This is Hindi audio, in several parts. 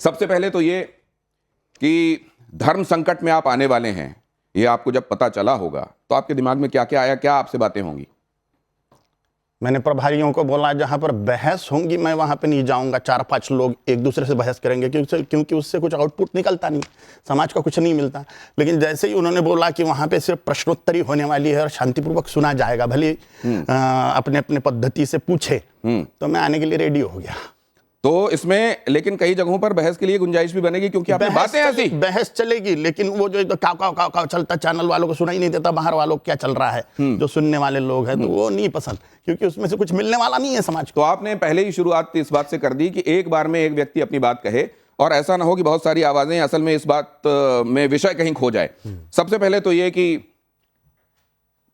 सबसे पहले तो ये कि धर्म संकट में आप आने वाले हैं, ये आपको जब पता चला होगा तो आपके दिमाग में क्या क्या आया, क्या आपसे बातें होंगी? मैंने प्रभारियों को बोला जहां पर बहस होंगी मैं वहां पे नहीं जाऊंगा। 4-5 लोग एक दूसरे से बहस करेंगे क्योंकि उससे कुछ आउटपुट निकलता नहीं, समाज को कुछ नहीं मिलता। लेकिन जैसे ही उन्होंने बोला कि वहां पे सिर्फ प्रश्नोत्तरी होने वाली है और शांतिपूर्वक सुना जाएगा, भले अपने अपने पद्धति से पूछे, तो मैं आने के लिए रेडी हो गया। तो इसमें लेकिन कई जगहों पर बहस के लिए गुंजाइश भी बनेगी, क्योंकि आपने बातें ऐसी बहस चलेगी, लेकिन वो जो काव चलता, चैनल वालों को सुनाई नहीं देता बाहर वालों को क्या चल रहा है, जो सुनने वाले लोग हैं, तो वो नहीं पसंद, क्योंकि उसमें से कुछ मिलने वाला नहीं है समाज को। तो आपने पहले ही शुरुआत इस बात से कर दी कि एक बार में एक व्यक्ति अपनी बात कहे, और ऐसा ना हो कि बहुत सारी आवाजें असल में इस बात में विषय कहीं खो जाए। सबसे पहले तो ये कि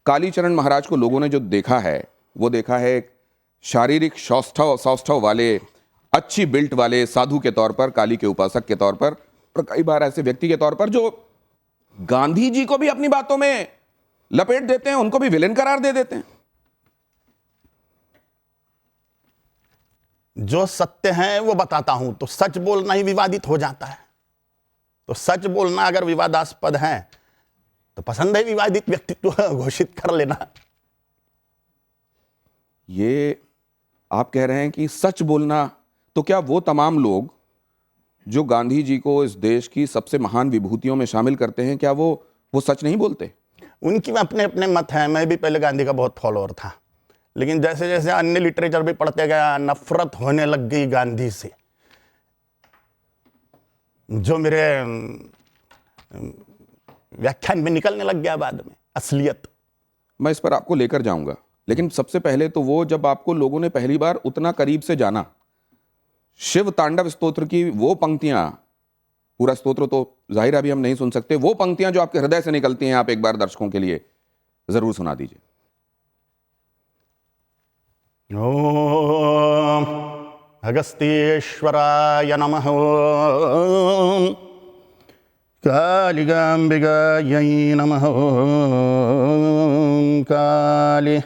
कालीचरण महाराज को लोगों ने जो देखा है, वो देखा है शारीरिक सौष्ठव वाले, अच्छी बिल्ट वाले साधु के तौर पर, काली के उपासक के तौर पर, और कई बार ऐसे व्यक्ति के तौर पर जो गांधी जी को भी अपनी बातों में लपेट देते हैं, उनको भी विलेन करार दे देते हैं। जो सत्य है वो बताता हूं, तो सच बोलना ही विवादित हो जाता है। तो सच बोलना अगर विवादास्पद है तो पसंद है विवादित व्यक्तित्व घोषित कर लेना। ये आप कह रहे हैं कि सच बोलना, तो क्या वो तमाम लोग जो गांधी जी को इस देश की सबसे महान विभूतियों में शामिल करते हैं, क्या वो सच नहीं बोलते? उनकी अपने अपने मत हैं। मैं भी पहले गांधी का बहुत फॉलोअर था, लेकिन जैसे जैसे अन्य लिटरेचर भी पढ़ते गया, नफरत होने लग गई गांधी से। जो मेरे व्याख्यान में निकलने लग गया बाद में असलियत। मैं इस पर आपको लेकर जाऊंगा, लेकिन सबसे पहले तो वो जब आपको लोगों ने पहली बार उतना करीब से जाना, शिव तांडव स्तोत्र की वो पंक्तियां, पूरा स्तोत्र तो जाहिर अभी हम नहीं सुन सकते, वो पंक्तियां जो आपके हृदय से निकलती हैं, आप एक बार दर्शकों के लिए जरूर सुना दीजिए। ओम अगस्त्येश्वराय नमः। ओम कालिकाम्बिकायै नमः। ओम काली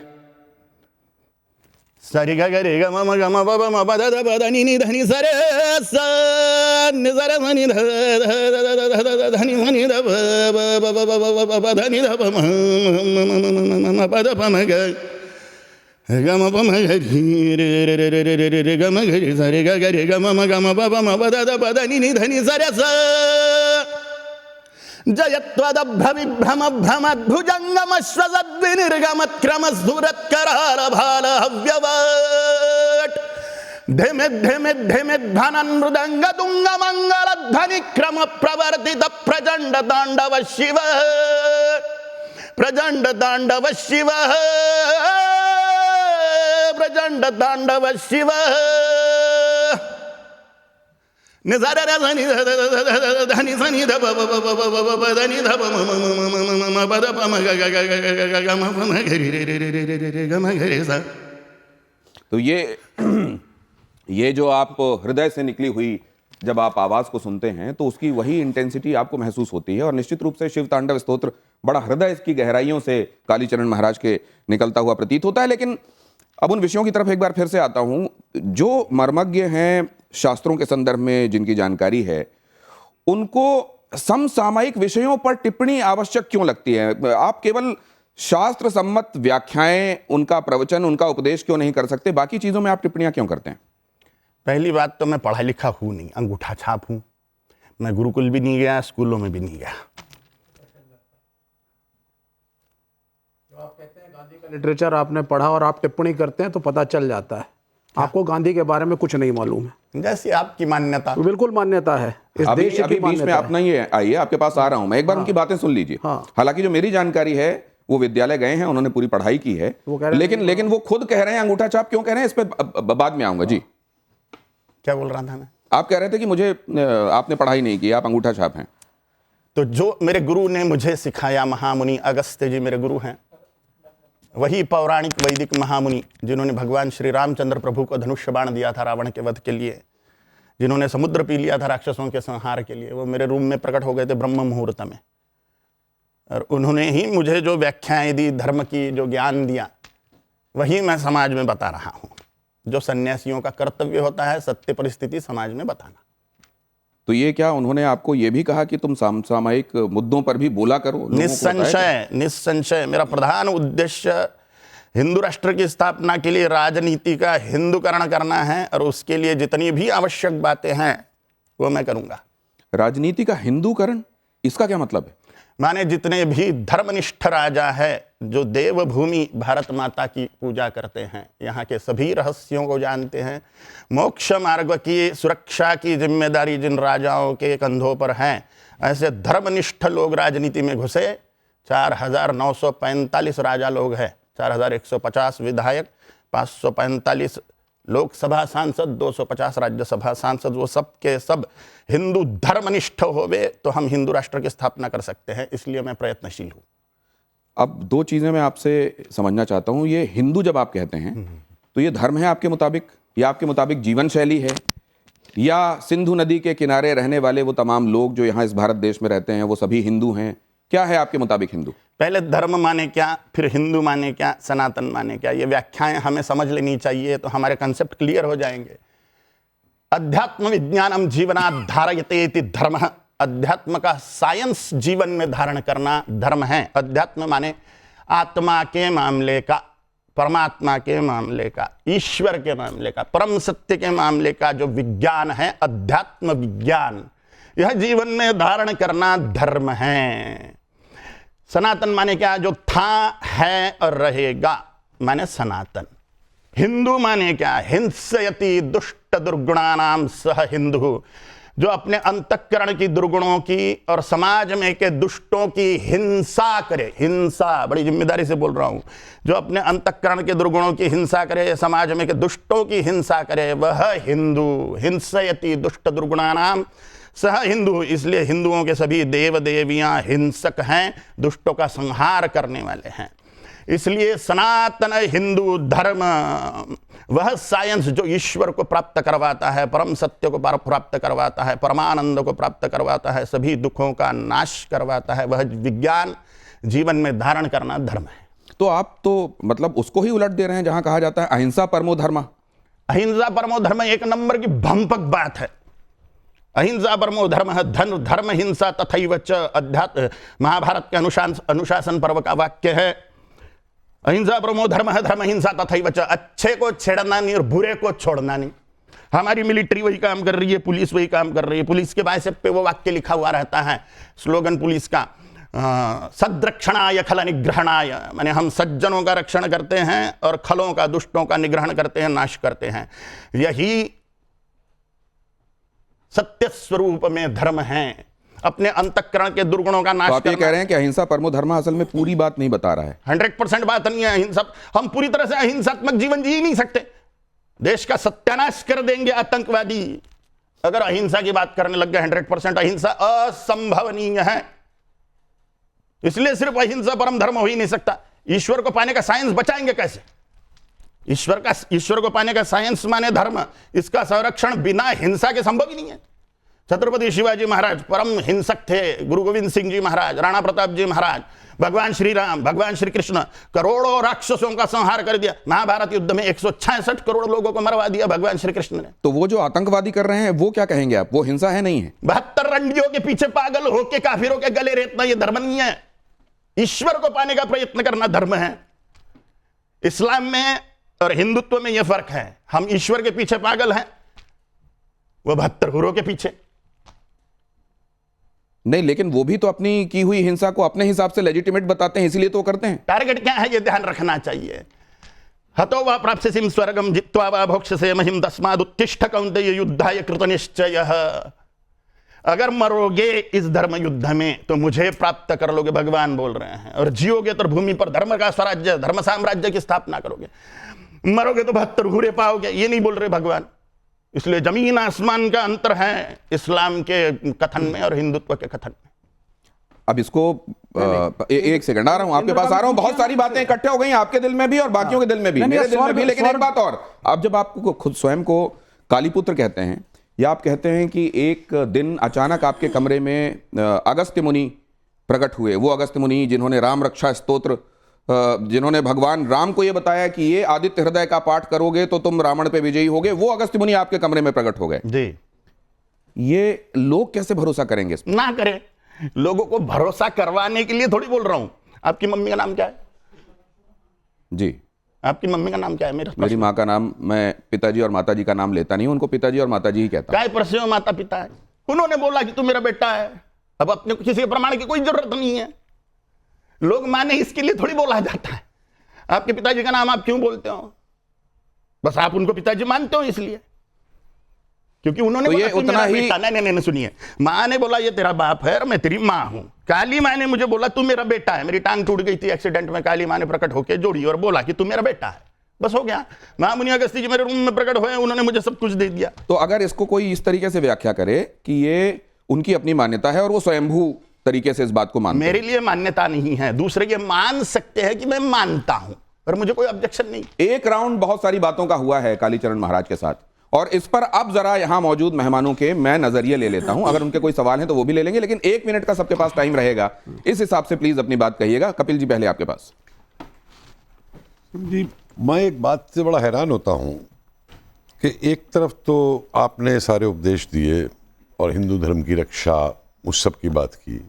सरि ग ग रे ग म ग म ब ब म ब द द ब द नि नि ध नि स रे स नि स र म नि ध ध नि म नि ध ब ब ब ब ब ब ध नि ध ब म म प द प म ग ग म प म ग रि रे रे रे रे रे रे रे ग म ग रि स रे ग ग रे ग म म ग म ब ब म ब द द ब द नि नि ध नि स रे स जयत्वदभ्रविभ्रम भ्रमद्भुजङ्गमश्वसद्विनिर्गमत्क्रमस्फुरत्करालभालहव्यवट् धिमिद् धिमिद् धिमिद् धनन् मृदङ्गदुङ्गमङ्गलध्वनिक्रम प्रवर्तित प्रचण्ड ताण्डव शिव, प्रचण्ड ताण्डव शिव, प्रचण्ड ताण्डव शिव। तो ये जो आप हृदय से निकली हुई जब आप आवाज को सुनते हैं, तो उसकी वही इंटेंसिटी आपको महसूस होती है, और निश्चित रूप से शिव तांडव स्तोत्र बड़ा हृदय की गहराइयों से कालीचरण महाराज के निकलता हुआ प्रतीत होता है। लेकिन अब उन विषयों की तरफ एक बार फिर से आता हूं। जो मर्मज्ञ हैं शास्त्रों के संदर्भ में, जिनकी जानकारी है, उनको समसामयिक विषयों पर टिप्पणी आवश्यक क्यों लगती है? आप केवल शास्त्र सम्मत व्याख्याएं, उनका प्रवचन, उनका उपदेश क्यों नहीं कर सकते? बाकी चीजों में आप टिप्पणियां क्यों करते हैं? पहली बात तो मैं पढ़ा लिखा हूं नहीं, अंगूठा छाप हूं। मैं गुरुकुल भी नहीं गया, स्कूलों में भी नहीं गया। आप कहते हैं गांधी का लिटरेचर आपने पढ़ा और आप टिप्पणी करते हैं तो पता चल जाता है आपको गांधी के बारे में कुछ नहीं मालूम है। जैसी आपकी मान्यता। तो बिल्कुल मान्यता है, इस अभी देश की बीच में मान्यता आप नहीं आइए, आपके पास आ रहा हूं मैं, एक बार उनकी बातें सुन लीजिए। हालांकि जो मेरी जानकारी है, वो विद्यालय गए हैं, उन्होंने पूरी पढ़ाई की है, लेकिन वो खुद कह रहे हैं अंगूठा छाप क्यों कह रहे हैं, इस पर बाद में आऊंगा। जी क्या बोल रहा था मैं? आप कह रहे थे कि मुझे आपने पढ़ाई नहीं की, आप अंगूठा छाप हैं। तो जो मेरे गुरु ने मुझे सिखाया, महामुनि अगस्त्य जी मेरे गुरु हैं, वही पौराणिक वैदिक महामुनि जिन्होंने भगवान श्री रामचंद्र प्रभु को धनुष्य बाण दिया था रावण के वध के लिए, जिन्होंने समुद्र पी लिया था राक्षसों के संहार के लिए, वो मेरे रूम में प्रकट हो गए थे ब्रह्म मुहूर्त में। और उन्होंने ही मुझे जो व्याख्याएं दी, धर्म की जो ज्ञान दिया, वही मैं समाज में बता रहा हूँ। जो सन्यासियों का कर्तव्य होता है, सत्य परिस्थिति समाज में बताना। तो ये क्या उन्होंने आपको ये भी कहा कि तुम सामयिक मुद्दों पर भी बोला करो, लोगों को बताया निस्संशय निस्संशय मेरा प्रधान उद्देश्य हिंदू राष्ट्र की स्थापना के लिए राजनीति का हिंदूकरण करना है, और उसके लिए जितनी भी आवश्यक बातें हैं वो मैं करूंगा। राजनीति का हिंदूकरण, इसका क्या मतलब है? माने जितने भी धर्मनिष्ठ राजा है जो देवभूमि भारत माता की पूजा करते हैं, यहाँ के सभी रहस्यों को जानते हैं, मोक्ष मार्ग की सुरक्षा की जिम्मेदारी जिन राजाओं के कंधों पर है, ऐसे धर्मनिष्ठ लोग राजनीति में घुसे। 4945 राजा लोग हैं, 4150 विधायक, 545 लोकसभा सांसद, 250 राज्यसभा सांसद, वो सब के सब हिंदू धर्मनिष्ठ होवे तो हम हिंदू राष्ट्र की स्थापना कर सकते हैं। इसलिए मैं प्रयत्नशील हूँ। अब दो चीजें मैं आपसे समझना चाहता हूं। ये हिंदू जब आप कहते हैं तो ये धर्म है आपके मुताबिक, या आपके मुताबिक जीवन शैली है, या सिंधु नदी के किनारे रहने वाले वो तमाम लोग जो यहाँ इस भारत देश में रहते हैं वो सभी हिंदू हैं? क्या है आपके मुताबिक हिंदू? पहले धर्म माने क्या, फिर हिंदू माने क्या, सनातन माने क्या, ये व्याख्याएं हमें समझ लेनी चाहिए, तो हमारे कंसेप्ट क्लियर हो जाएंगे। अध्यात्म विज्ञानम जीवनात् धारयते इति धर्म। अध्यात्म का साइंस जीवन में धारण करना धर्म है। अध्यात्म माने आत्मा के मामले का, परमात्मा के मामले का, ईश्वर के मामले का, परम सत्य के मामले का जो विज्ञान है, अध्यात्म विज्ञान, यह जीवन में धारण करना धर्म है। सनातन माने क्या, जो था, है और रहेगा, माने सनातन। हिंदू माने क्या, हिंसयति दुष्ट दुर्गुणानाम सह हिंदू, जो अपने अंतःकरण की दुर्गुणों की और समाज में के दुष्टों की हिंसा करे। हिंसा, बड़ी जिम्मेदारी से बोल रहा हूं। जो अपने अंतःकरण के दुर्गुणों की हिंसा करे, समाज में के दुष्टों की हिंसा करे, वह हिंदू। हिंसयति दुष्ट दुर्गुणानाम सह हिंदू। इसलिए हिंदुओं के सभी देव देवियां हिंसक हैं, दुष्टों का संहार करने वाले हैं। इसलिए सनातन हिंदू धर्म वह साइंस जो ईश्वर को प्राप्त करवाता है, परम सत्य को प्राप्त करवाता है, परमानंद को प्राप्त करवाता है, सभी दुखों का नाश करवाता है, वह विज्ञान जीवन में धारण करना धर्म है। तो आप तो मतलब उसको ही उलट दे रहे हैं जहां कहा जाता है अहिंसा परमो धर्म। अहिंसा परमो धर्म एक नंबर की भंपक बात है। अहिंसा परमो धर्म है, धर्म हिंसा तथैव च, अध्यात्म महाभारत के अनुशासन पर्व का वाक्य है। अहिंसा परमो धर्म है, धर्म हिंसा तथैव च। अच्छे को छेड़ना नहीं और बुरे को छोड़ना नहीं। हमारी मिलिट्री वही काम कर रही है, पुलिस वही काम कर रही है। पुलिस के बाइसेप पे वो वाक्य लिखा हुआ रहता है, स्लोगन पुलिस का, सद्रक्षणाय खल निग्रहणाय, माने हम सज्जनों का रक्षण करते हैं और खलों का, दुष्टों का निग्रहण करते हैं, नाश करते हैं। यही सत्य स्वरूप में धर्म है, अपने अंतःकरण के दुर्गुणों का नाश तो आप ये करना। कह रहे हैं कि अहिंसा परमो धर्म असल में पूरी बात नहीं बता रहा है। 100% बात नहीं है अहिंसा। हम पूरी तरह से अहिंसात्मक जीवन जी ही नहीं सकते। देश का सत्यानाश कर देंगे आतंकवादी अगर अहिंसा की बात करने लग गए। 100% अहिंसा असंभवनीय है। इसलिए सिर्फ अहिंसा परम धर्म हो ही नहीं सकता। ईश्वर को पाने का साइंस बचाएंगे कैसे? ईश्वर को पाने का साइंस माने धर्म, इसका संरक्षण बिना हिंसा के संभव ही नहीं है। छत्रपति शिवाजी महाराज परम हिंसक थे, गुरु गोविंद सिंह जी महाराज, राणा प्रताप जी महाराज, भगवान श्री राम, भगवान श्री कृष्ण, करोड़ों राक्षसों का संहार कर दिया। महाभारत युद्ध में 166 करोड़ लोगों को मरवा दिया भगवान श्री कृष्ण ने। तो वो जो आतंकवादी कर रहे हैं वो क्या कहेंगे आप, वो हिंसा है नहीं है? 72 रंडियों के पीछे पागल होके काफिरों के गले रेतना ये धर्म नहीं है। ईश्वर को पाने का प्रयत्न करना धर्म है। इस्लाम में और हिंदुत्व में यह फर्क है। हम ईश्वर के पीछे पागल हैं, वो 72 हुरों के पीछे नहीं। लेकिन वो भी तो अपनी की हुई हिंसा को अपने हिसाब से लेजिटिमेट बताते हैं, इसीलिए तो करते हैं। टारगेट क्या है ये ध्यान रखना चाहिए। हतो वा प्राप्स्यसिं स्वर्गं जित्वा वा भोक्ष्यसे महिं तस्मादुत्तिष्ठ कौन्तेय युद्धाय कृतनिश्चयः। अगर मरोगे इस धर्म युद्ध में तो मुझे प्राप्त कर लोगे, भगवान बोल रहे हैं। और जियोगे तो भूमि पर धर्म का स्वराज्य, धर्म साम्राज्य की स्थापना करोगे। मरोगे तो 72 हुरे पाओगे, ये नहीं बोल रहे भगवान। इसलिए जमीन आसमान का अंतर है इस्लाम के कथन में और हिंदुत्व के कथन में। अब इसको एक सेकंड आ रहा हूं, आपके पास आ रहा हूं। बहुत सारी बातें इकट्ठे हो गई आपके दिल में भी और बाकियों के दिल में भी, मेरे दिल में भी। लेकिन एक बात और, आप जब आपको खुद स्वयं को कालीपुत्र कहते हैं, या आप कहते हैं कि एक दिन अचानक आपके कमरे में अगस्त्य मुनि प्रकट हुए, वो अगस्त्य मुनि जिन्होंने राम रक्षा स्तोत्र, जिन्होंने भगवान राम को यह बताया कि ये आदित्य हृदय का पाठ करोगे तो तुम रावण पे विजयी होगे, वो अगस्त्य मुनि आपके कमरे में प्रकट हो गए। जी। ये लोग कैसे भरोसा करेंगे इस पर? ना करें। लोगों को भरोसा करवाने के लिए थोड़ी बोल रहा हूं। आपकी मम्मी का नाम क्या है? जी, आपकी मम्मी का नाम क्या है? मेरी माँ का नाम, मैं पिताजी और माताजी का नाम लेता नहीं हूं, उनको पिताजी और माताजी ही कहता हूं। काय प्रश्न में माता पिता है? उन्होंने बोला कि तू मेरा बेटा है, अब अपने को किसी के प्रमाण की कोई जरूरत नहीं है। लोग माने इसके लिए थोड़ी बोला जाता है। आपके पिताजी का नाम आप क्यों बोलते हो? बस आप उनको पिताजी मानते हो इसलिए, क्योंकि उन्होंने तो बोला ये तू उतना मेरा ही- बेटा। नहीं, सुनिए, माँ ने बोला ये तेरा बाप है और मैं तेरी माँ हूं। काली माँ ने मुझे बोला तू मेरा बेटा है। मेरी टांग टूट गई थी एक्सीडेंट में, काली माँ ने प्रकट होकर जोड़ी और बोला कि तू मेरा बेटा है। बस हो गया। महामुनि अगस्त्य जी मेरे रूम में प्रकट हुए, उन्होंने मुझे सब कुछ दे दिया। तो अगर इसको कोई इस तरीके से व्याख्या करे कि ये उनकी अपनी मान्यता है और वो स्वयंभू तरीके से इस बात को मानते हैं। मेरे लिए मान्यता नहीं है, दूसरे ये मान सकते हैं कि मैं मानता हूं, पर मुझे कोई ऑब्जेक्शन नहीं। एक राउंड बहुत सारी बातों का हुआ है कालीचरण महाराज के साथ, और इस पर अब जरा यहां मौजूद मेहमानों के मैं नजरिए ले लेता हूं। अगर उनके कोई सवाल है तो वो भी ले लेंगे, लेकिन 1 मिनट का सबके पास टाइम रहेगा, इस हिसाब से प्लीज अपनी बात कहिएगा। कपिल जी, पहले आपके पास। जी, मैं एक बात से बड़ा हैरान होता हूं कि एक तरफ तो आपने सारे उपदेश दिए और हिंदू धर्म की रक्षा उस सब की बात की,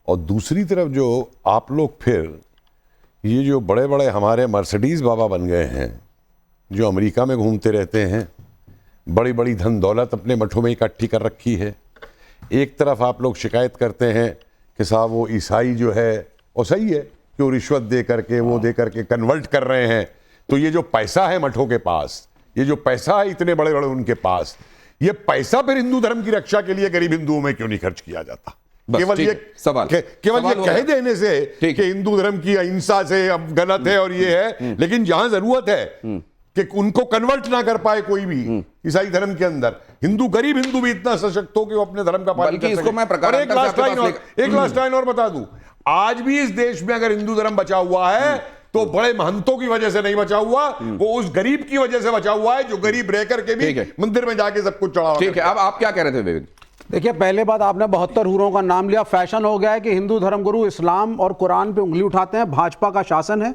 और दूसरी तरफ जो आप लोग फिर ये जो बड़े बड़े हमारे मर्सिडीज बाबा बन गए हैं, जो अमेरिका में घूमते रहते हैं, बड़ी बड़ी धन दौलत अपने मठों में इकट्ठी कर रखी है। एक तरफ आप लोग शिकायत करते हैं कि साहब वो ईसाई जो है, और सही है कि वो रिश्वत दे करके वो दे करके कन्वर्ट कर रहे हैं। तो ये जो पैसा है मठों के पास, ये जो पैसा है इतने बड़े बड़े उनके पास, ये पैसा फिर हिंदू धर्म की रक्षा के लिए गरीब हिंदुओं में क्यों नहीं खर्च किया जाता? बस, केवल ठीक ये है, सवाल केवल ये हो कह गया। देने से ठीक कि है। हिंदू धर्म की अहिंसा से अब गलत है और ये है, लेकिन जहां जरूरत है कि उनको कन्वर्ट ना कर पाए कोई भी ईसाई धर्म के अंदर, हिंदू गरीब हिंदू भी इतना सशक्त हो कि वो अपने धर्म का पालन बल्कि कर इसको सके। मैं प्रकारांतर और एक से लास्ट आपके लाइन पास और एक लास्ट लाइन और बता दूं, आज भी इस देश में अगर हिंदू धर्म बचा हुआ है तो बड़े महंतों की वजह से नहीं बचा हुआ, वो उस गरीब की वजह से बचा हुआ है जो गरीब रह करके भी ठीक है। मंदिर में जाके सब कुछ चढ़ावा ठीक है, अब आप क्या कह रहे थे विवेक? देखिए, पहले बात, आपने 72 हुरों का नाम लिया। फैशन हो गया है कि हिंदू धर्मगुरु इस्लाम और कुरान पे उंगली उठाते हैं। भाजपा का शासन है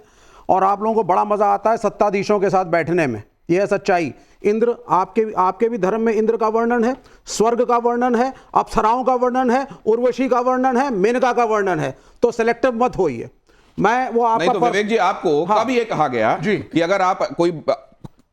और आप लोगों को बड़ा मजा आता है सत्ताधीशों के साथ बैठने में। यह है सच्चाई। इंद्र, आपके भी धर्म में इंद्र का वर्णन है, स्वर्ग का वर्णन है, अप्सराओं का वर्णन है, उर्वशी का वर्णन है, मेनका का वर्णन है। तो सिलेक्टिव मत होइए। मैं वो नहीं तो विवेक जी, आपको हाँ। कब ये कहा गया जी। कि अगर आप कोई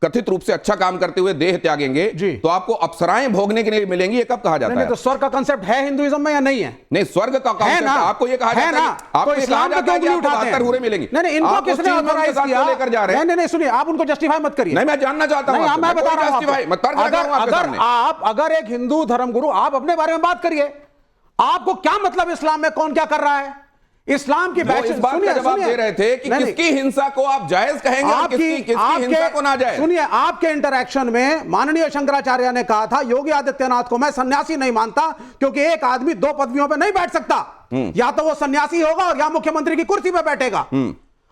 कथित रूप से अच्छा काम करते हुए देह त्यागेंगे जी। तो आपको अप्सराएं भोगने के लिए मिलेंगी? ये कब कहा जाता नहीं, है? तो स्वर्ग का कंसेप्ट है हिंदुइज्म में या नहीं है? नहीं, स्वर्ग का है कॉन्सेप्ट ना, आपको ये कहा है जाता है ना, कि- आपको तो ये कहा इस्लाम पे जाता है कि क्यों आपको उठाते 72 हैं? हुरे मिलेंगी। नहीं, इनको आप उस किसने चीज में उनके ऑथराइज साथ किया? क्यों लेकर जा रहे हैं? नहीं, सुनिए, आप उनको जस्टिफाई मत करिए। नहीं, मैं जानना चाहता हूं नहीं, आपसे। मैं बता रहा हूं justify- मैं तर्क रख रहा हूं आपके सामने। अगर एक हिंदू धर्मगुरु, आप अपने बारे में बात करिए। आपको क्या मतलब इस्लाम में कौन क्या कर रहा है? इस्लाम की वो इस बात का जवाब दे रहे थे कि नहीं, किसकी हिंसा को आप जायज कहेंगे और किसकी हिंसा को नाजायज? सुनिए, आपके इंटरैक्शन में माननीय शंकराचार्य ने कहा था, योगी आदित्यनाथ को मैं सन्यासी नहीं मानता, क्योंकि एक आदमी 2 पदवियों पे नहीं बैठ सकता। या तो वो सन्यासी होगा और या मुख्यमंत्री की कुर्सी पे बैठेगा।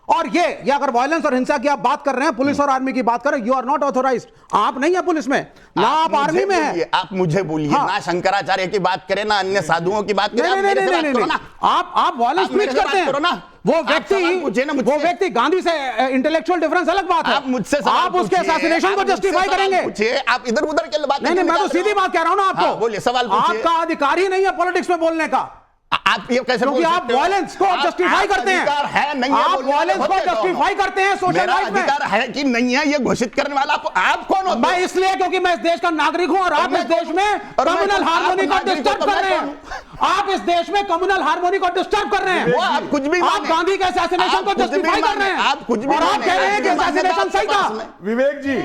और ये अगर वायलेंस और हिंसा की आप बात कर रहे हैं, पुलिस और आर्मी की बात कर रहे हैं, यू आर नॉट ऑथोराइज्ड। आप नहीं है पुलिस में, ना आप आर्मी में है। आप मुझे बोलिए, हाँ। ना शंकराचार्य की बात करें, ना अन्य साधुओं की बात करें। आप मेरे से बात करो ना। आप वायलेंस आप मेरे प्रीच से करते बात करो हैं। ना। वो आप सवाल पूछिए ना मुझसे। व्यक्ति गांधी से इंटेलेक्चुअल डिफरेंस अलग बात है। आप मुझसे सवाल आप उसके पूछिए, असैसिनेशन को आप मुझसे जस्टिफाई सवाल करेंगे? पूछिए, आप इधर उधर के बात नहीं, मैं तो सीधी बात कह रहा हूं ना आपको। बोलिए, सवाल पूछिए। आपका अधिकार ही नहीं है पॉलिटिक्स में बोलने का, आप ये कैसे क्योंकि बोल आप सकते हो? वायलेंस को जस्टिफाई करते हैं। अधिकार है नहीं है आप बोलने वाला वायलेंस बहुत को कहता हूं। जस्टिफाई करते हैं सोशल मेरा लाइफ में। अधिकार है कि नहीं है ये घोषित करने वाला आप कौन होते मैं इसलिए क्योंकि मैं इस देश का नागरिक हूं और आप इस देश में कम्युनल हार्मोनी को डिस्टर्ब कर रहे हैं। आप इस देश में कम्युनल हार्मोनी को डिस्टर्ब कर रहे हैं। वो आप कुछ भी आप माने। गांधी के असैसिनेशन को आप कुछ भी जस्टिफाई कर माने। रहे हैं। आप कुछ भी और आप माने। कह रहे हैं कि आप असैसिनेशन सही था। विवेक जी,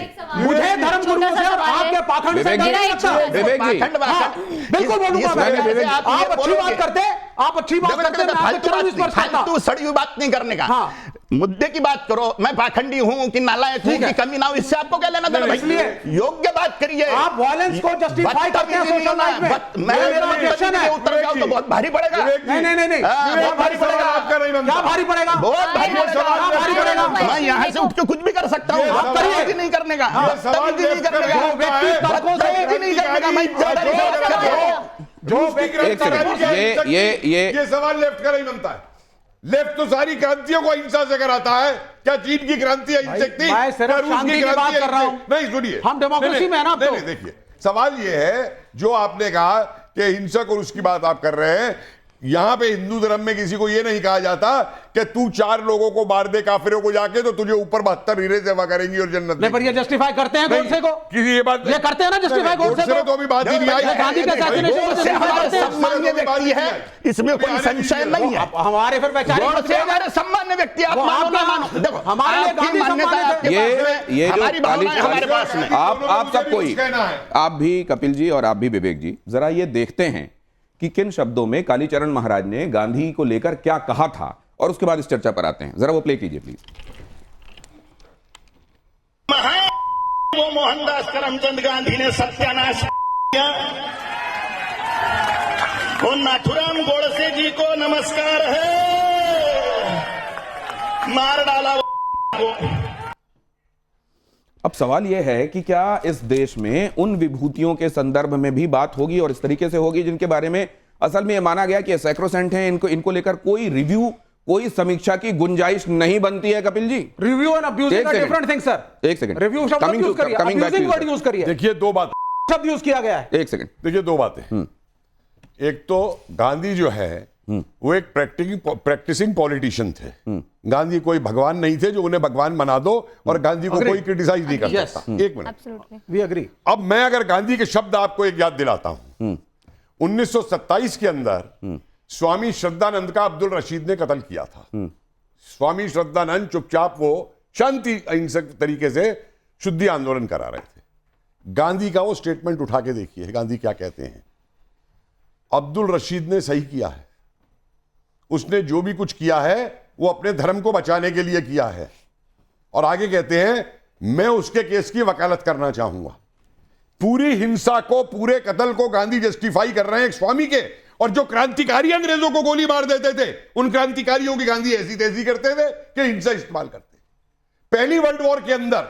मुझे धर्म गुरुओं से और आपके पाखंड से विवेक डर जी, नहीं लगता। विवेक जी, हाँ, बिल्कुल बोलूंगा मैं। आप अच्छी बात करते, आप अच्छी बात करते, मैं आपके चरण स्पर्श करता। फालतू सड़ी हुई बात नहीं करने का। हाँ। मुद्दे की बात करो। मैं पाखंडी हूं कि नालायक हूं ठीक है। कि कमी ना हो, इससे आपको क्या लेना देना भाई? इसलिए योग्य बात करिए। आप वायलेंस को जस्टिफाई करते हैं सोशल लाइफ में। मेरा ऑब्जेक्शन है। उत्तर जाओ तो बहुत भारी पड़ेगा। नहीं, बहुत भारी पड़ेगा। क्या भारी पड़ेगा? बहुत भारी पड़ेगा। क्या भारी पड़ेगा? मैं यहाँ से उठ के कुछ भी कर सकता हूँ। आप करिए। बदतमीजी नहीं करने का, सवाल बदतमीजी नहीं करने का, जो व्यक्ति तर्कों से बदतमीजी नहीं करने का। मैं ज्यादा नहीं कर सकता। जो एक सेकंड, ये सवाल लेफ्ट का नहीं बनता है। लेफ्ट तो सारी क्रांतियों को अहिंसा से कराता है। क्या चीन की क्रांति अहिंसक थी? मैं सिर्फ क्या रूस शांति की क्रांति बात कर रहा हूं। अहिंसक? नहीं, सुनिए, हम डेमोक्रेसी में है ना अब तो। नहीं, देखिए, सवाल ये है जो आपने कहा कि हिंसक और उसकी बात आप कर रहे हैं, यहां पे हिंदू धर्म में किसी को यह नहीं कहा जाता कि तू 4 लोगों को मार दे काफिरों को जाके तो तुझे ऊपर 72 हीरे सेवा करेंगी और जन्नत नहीं, पर ये जस्टिफाई करते हैं गोडसे को, किसी ये बात ये करते हैं ना जस्टिफाई गोडसे को, तो अभी बात ही नहीं आई। गांधी का assassination को justify करते हैं। सम्मान्य व्यक्ति है, इसमें कोई संशय नहीं है। हमारे फिर गोडसे हमारे सम्मान्य व्यक्ति, आप मानो ना मानो, देखो हमारे लिए आपकी गांधी मान्यता सम्मानित है। आपके पास में, ये जो हमारी भावनाएं हमारे पास में। आप सब कोई, आप भी कपिल जी और आप भी विवेक जी, जरा ये देखते हैं कि किन शब्दों में कालीचरण महाराज ने गांधी को लेकर क्या कहा था और उसके बाद इस चर्चा पर आते हैं। जरा वो प्ले कीजिए प्लीज। वो मोहनदास करमचंद गांधी ने सत्यानाश किया। वो नाथुराम गोडसे जी को नमस्कार है, मार डाला वो। अब सवाल यह है कि क्या इस देश में उन विभूतियों के संदर्भ में भी बात होगी और इस तरीके से होगी जिनके बारे में असल में यह माना गया कि सैक्रोसेंट हैं, इनको लेकर कोई रिव्यू, कोई समीक्षा की गुंजाइश नहीं बनती है। Kapil ji, review and abusing are different thing sir. एक सेकंड, रिव्यू शब्द यूज करिए, अब्यूजिंग वर्ड यूज करिए। देखिए 2 बात शब्द यूज किया गया है। एक सेकंड, देखिए 2 बातें। एक तो गांधी जो है वो एक प्रैक्टिसिंग पॉलिटिशियन थे। गांधी कोई भगवान नहीं थे जो उन्हें भगवान बना दो और गांधी को कोई क्रिटिसाइज नहीं कर सकता। एक मिनट, वी एग्री। अब मैं अगर गांधी के शब्द आपको एक याद दिलाता हूं, 1927 के अंदर स्वामी श्रद्धानंद का अब्दुल रशीद ने कत्ल किया था। स्वामी श्रद्धानंद चुपचाप वो शांति अहिंसक तरीके से शुद्धि आंदोलन करा रहे थे। गांधी का वो स्टेटमेंट उठा के देखिए, गांधी क्या कहते हैं। अब्दुल रशीद ने सही किया है, उसने जो भी कुछ किया है वो अपने धर्म को बचाने के लिए किया है। और आगे कहते हैं मैं उसके केस की वकालत करना चाहूंगा। पूरी हिंसा को, पूरे कत्ल को गांधी जस्टिफाई कर रहे हैं एक स्वामी के, और जो क्रांतिकारी अंग्रेजों को गोली मार देते थे उन क्रांतिकारियों की गांधी ऐसी तैसी करते थे कि हिंसा इस्तेमाल करते। पहली वर्ल्ड वॉर के अंदर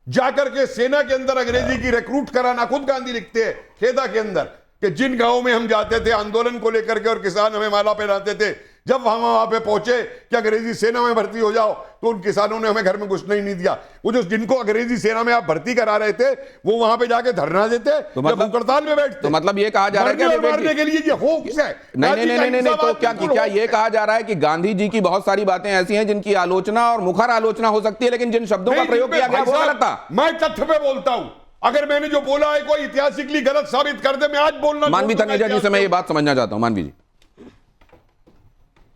जाकर के सेना के अंदर अंग्रेजी की रिक्रूट कराना, खुद गांधी लिखते हैं खेदा के अंदर कि जिन गांवों में हम जाते थे आंदोलन को लेकर के और किसान हमें माला पहनाते थे, जब हम वहां पे पहुंचे कि अंग्रेजी सेना में भर्ती हो जाओ तो उन किसानों ने हमें घर में घुसने ही नहीं दिया। वो जो जिनको अंग्रेजी सेना में आप भर्ती करा रहे थे वो वहां पे जाके धरना देते, तो मतलब भूख हड़ताल में बैठते। तो मतलब ये कहा जा रहा है कि मारने के लिए ये होक्स है। नहीं, तो क्या ये कहा जा रहा है कि गांधी जी की बहुत सारी बातें ऐसी हैं जिनकी आलोचना और मुखर आलोचना हो सकती है, लेकिन जिन शब्दों का प्रयोग किया गया वो गलत था। मैं तथ्य पे बोलता हूं, अगर मैंने जो बोला है कोई ऐतिहासिकली गलत साबित कर दे, मैं आज बोलना। मानवी तनेजा जी से मैं ये बात समझना चाहता हूं। मानवी जी,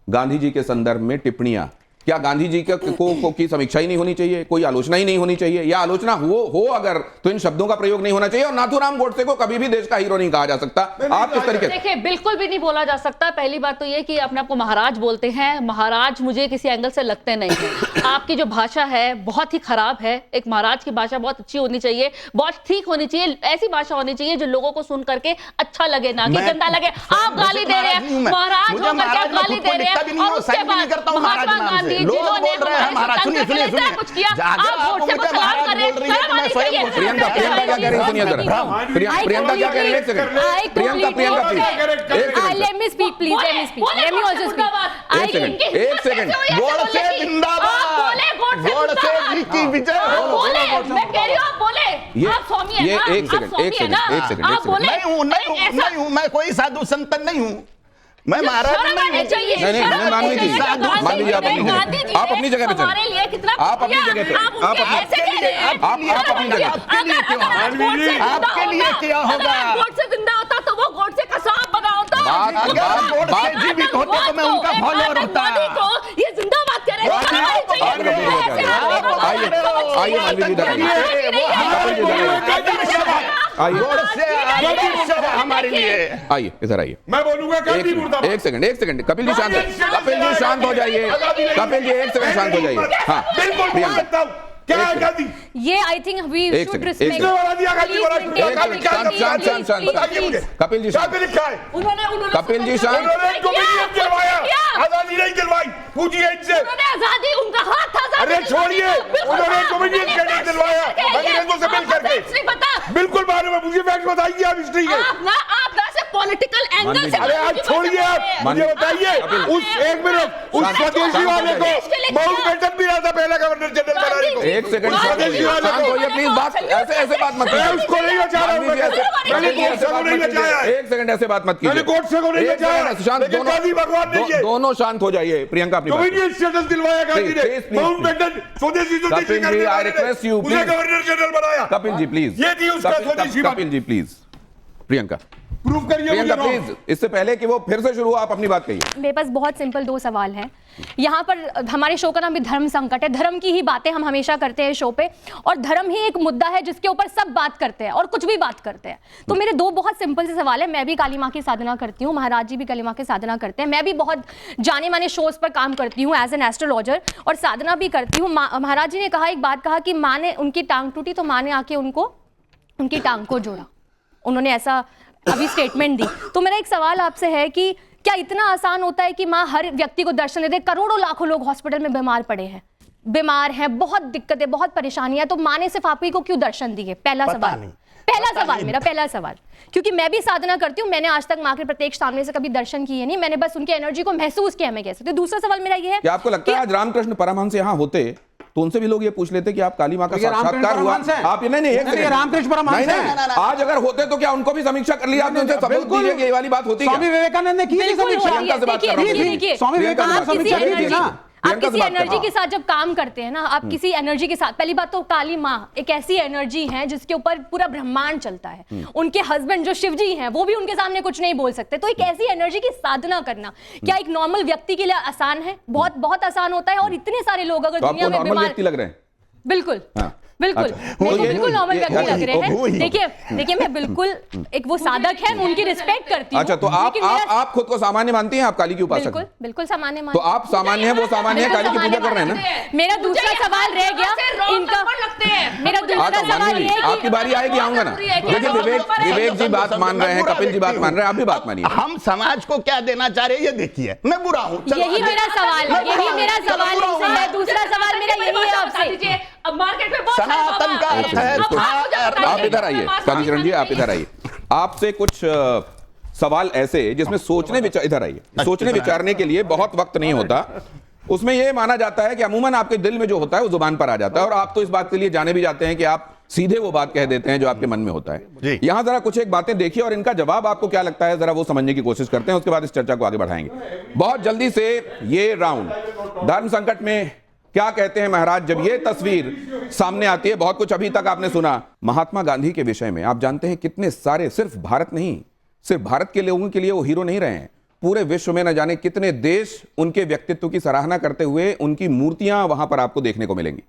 गांधी जी के संदर्भ में टिप्पणियां, क्या गांधी जी की समीक्षा ही नहीं होनी चाहिए, कोई आलोचना ही नहीं होनी चाहिए, या आलोचना हो अगर तो इन शब्दों का प्रयोग नहीं होना चाहिए? और नाथूराम गोडसे को कभी भी देश का हीरो नहीं कहा जा सकता। आप किस तरीके से? देखिए, बिल्कुल भी नहीं बोला जा सकता। पहली बात तो ये कि अपने आपको महाराज बोलते हैं। महाराज मुझे किसी एंगल से लगते नहीं है। आपकी जो भाषा है बहुत ही खराब है। एक महाराज की भाषा बहुत अच्छी होनी चाहिए, बहुत ठीक होनी चाहिए, ऐसी भाषा होनी चाहिए जो लोगों को सुन करके अच्छा लगे, ना कि गंदा लगे। आप गाली दे रहे हैं, महाराज होकर के आप गाली दे रहे हैं, और उसके बाद महात्मा गांधी जिन्होंने कुछ किया, आप वोट से सवाल कर रहे हैं। प्रियंका क्या कह रही है? सुनिए जरा, प्रियंका क्या कह रही है? Priyanka please, let me speak, please. Let me speak. Let me also speak. एक सेकंड। गोडसे जिंदाबाद, गोडसे जी की विजय हो। मैं कह रही हूं, आप बोले, आप स्वामी हैं ना, एक सेकंड, आप बोले। नहीं हूं, मैं कोई साधु संत नहीं हूं, मैं महाराज नहीं हूं। नहीं, मानवी जी, आप अपनी जगह पे चलें। आप अपनी जगह पे, आप अपनी जगह। आपके लिए क्या होगा? गोडसे जिंदा होता तो वो गोडसे का सांप बना होता। अगर गोडसे जीवित होते तो मैं उनका फॉलोअर होता। ये जिंदाबाद कह रहे हैं। आइए मानवी जी, हमारे लिए आइए, इधर आइए। मैं बोलूंगा एक सेकंड, कपिल जी शांत हो जाइए। कपिल जी एक सेकंड शांत हो जाइए। हाँ, प्रियंका क्या है गांधी? ये I think we should respect. Kapil ji शांत, कपिल जी शांत। आजादी नहीं दिलवाई, पूछिए इनसे। आजादी उनका हाथ था। अरे छोड़िए, उन्होंने कम्युनिस्ट कैडेट दिलवाया अंग्रेजों से मिल करके। बिल्कुल मालूम है मुझे, फैक्ट बताइए आप हिस्ट्री के। आप ना सिर्फ पॉलिटिकल एंगल से अरे आप छोड़िए, आप मुझे बताइए उस एक मिनट उस स्वदेशी वाले को माउंटबेटन भी रहा था पहला गवर्नर जनरल बनाने को। एक सेकंड स्वदेशी वाले को प्लीज, बात ऐसे बात मत मैं उसको नहीं बचा रहा हूं, मैंने गोडसे को नहीं बचाया है, एक सेकंड ऐसे बात मत कीजिए। मैंने गोडसे को नहीं एक बचाया, सेकंड, सुशांत, लेकिन गांधी भगवान ने ये दोनों शांत हो जाइए। प्रियंका अपनी बात कभी नहीं स्टेटस दिलवाया गांधी ने, Please, please, माउंटबेटन स्वदेशी Kapil ji, I request you, उसे please. गवर्नर जनरल बनाया। कपिल जी प्लीज, ये थी उसका स्वदेशी बात। कपिल जी प्लीज, प्रियंका प्रूव करिए मुझे प्रियंका wrong। प्लीज, इससे पहले कि वो फिर से शुरू हो, आप अपनी बात कहिए। मेरे पास बहुत सिंपल 2 सवाल हैं। यहाँ पर हमारे शो का नाम भी धर्म संकट है, धर्म की ही बातें हम हमेशा करते हैं शो पे, और धर्म ही एक मुद्दा है जिसके ऊपर सब बात करते हैं और कुछ भी बात करते हैं। तो मेरे 2 बहुत सिंपल से सवाल है। मैं भी काली माँ की साधना करती हूँ, महाराज जी भी काली माँ की साधना करते हैं, मैं भी बहुत जाने माने शोज पर काम करती हूँ एज एन एस्ट्रोलॉजर, और साधना भी करती हूँ। महाराज जी ने कहा, एक बात कहा कि माँ ने, उनकी टांग टूटी तो माँ ने आके उनको, उनकी टांग को जोड़ा, उन्होंने ऐसा अभी स्टेटमेंट दी। तो मेरा एक सवाल आपसे है कि क्या इतना आसान होता है कि माँ हर व्यक्ति को दर्शन दे दे? करोड़ों लाखों लोग हॉस्पिटल में बीमार पड़े हैं, बीमार हैं, बहुत दिक्कतें, बहुत परेशानियां, तो माँ ने सिर्फ आपको को क्यों दर्शन दिए? पहला सवाल, मेरा पहला सवाल, क्योंकि मैं भी साधना करती हूँ, मैंने आज तक माँ के प्रत्यक्ष सामने से कभी दर्शन किए नहीं, मैंने बस उनकी एनर्जी को महसूस किया, मैं कह सकती हूँ। दूसरा सवाल मेरा ये है, क्या आपको लगता है आज रामकृष्ण परमहंस यहाँ होते तो उनसे भी लोग ये पूछ लेते कि आप काली माँ का साक्षात्कार हुआ? आप नहीं, एक सेकंड, रामकृष्ण परमहंस हैं। आज अगर होते तो क्या उनको भी समीक्षा कर लिया आपने? उनसे सबूत दीजिए कि ये वाली बात होती है। स्वामी विवेकानंद ने की थी समीक्षा। देखिए, स्वामी विवेकानंद आप किसी समीक्षा की थी ना। आप किसी एनर्जी के साथ जब काम करते हैं ना, आप किसी एनर्जी के साथ, पहली बात तो काली माँ एक ऐसी एनर्जी है जिसके ऊपर पूरा ब्रह्मांड चलता है। उनके हस्बैंड जो शिव जी हैं वो भी उनके सामने कुछ नहीं बोल सकते। तो एक ऐसी एनर्जी की साधना करना क्या एक नॉर्मल व्यक्ति के लिए आसान है? बहुत बहुत आसान होता है। और इतने सारे लोग अगर दुनिया में बीमार, व्यक्ति लग रहे हैं, बिल्कुल बिल्कुल, अच्छा। मेरे को ये- बिल्कुल नॉर्मल ये- व्यक्ति लग रहे वही। हैं। देखिए मैं बिल्कुल एक वो साधक है, मैं उनकी रिस्पेक्ट करती हूँ। अच्छा, तो आप खुद को सामान्य मानती हैं? आप काली की उपासक बिल्कुल हैं? बिल्कुल सामान्य तो मानती हूँ। आप सामान्य हैं, वो सामान्य है, काली की पूजा कर रहे हैं ना? मेरा दूसरा सवाल रह गया इनका, मेरा दूसरा आता सवाल मानिए, ये है आपकी कि बारी आएगी, आऊंगा ना। देखिए विवेक जी बात मान रहे हैं, कपिल जी बात मान रहे हैं, आप भी बात मानिए। हम समाज को क्या देना चाह रहे हैं ये देखिए। मैं बुरा हूं, चलो यही मेरा सवाल है, यही मेरा सवाल है। दूसरा सवाल मेरा यही है आपसे, अब मार्केट में बहुत सनातन का अर्थ है आप इधर आइए, कालीचरण जी आप इधर आइए। आपसे कुछ सवाल ऐसे जिसमें सोचने विचार, इधर आइए, सोचने विचारने के लिए बहुत वक्त नहीं होता। उसमें यह माना जाता है कि अमूमन आपके दिल में जो होता है वो जुबान पर आ जाता है, और आप तो इस बात के लिए जाने भी जाते हैं कि आप सीधे वो बात कह देते हैं जो आपके मन में होता है। यहां जरा कुछ एक बातें देखिए और इनका जवाब आपको क्या लगता है जरा वो समझने की कोशिश करते हैं, उसके बाद इस चर्चा को आगे बढ़ाएंगे। बहुत जल्दी से ये राउंड, धर्म संकट में क्या कहते हैं महाराज जब ये तस्वीर सामने आती है? बहुत कुछ अभी तक आपने सुना महात्मा गांधी के विषय में। आप जानते हैं कितने सारे, सिर्फ भारत नहीं, सिर्फ भारत के लोगों के लिए वो हीरो नहीं रहे हैं, पूरे विश्व में न जाने कितने देश उनके व्यक्तित्व की सराहना करते हुए उनकी मूर्तियां वहां पर आपको देखने को मिलेंगी।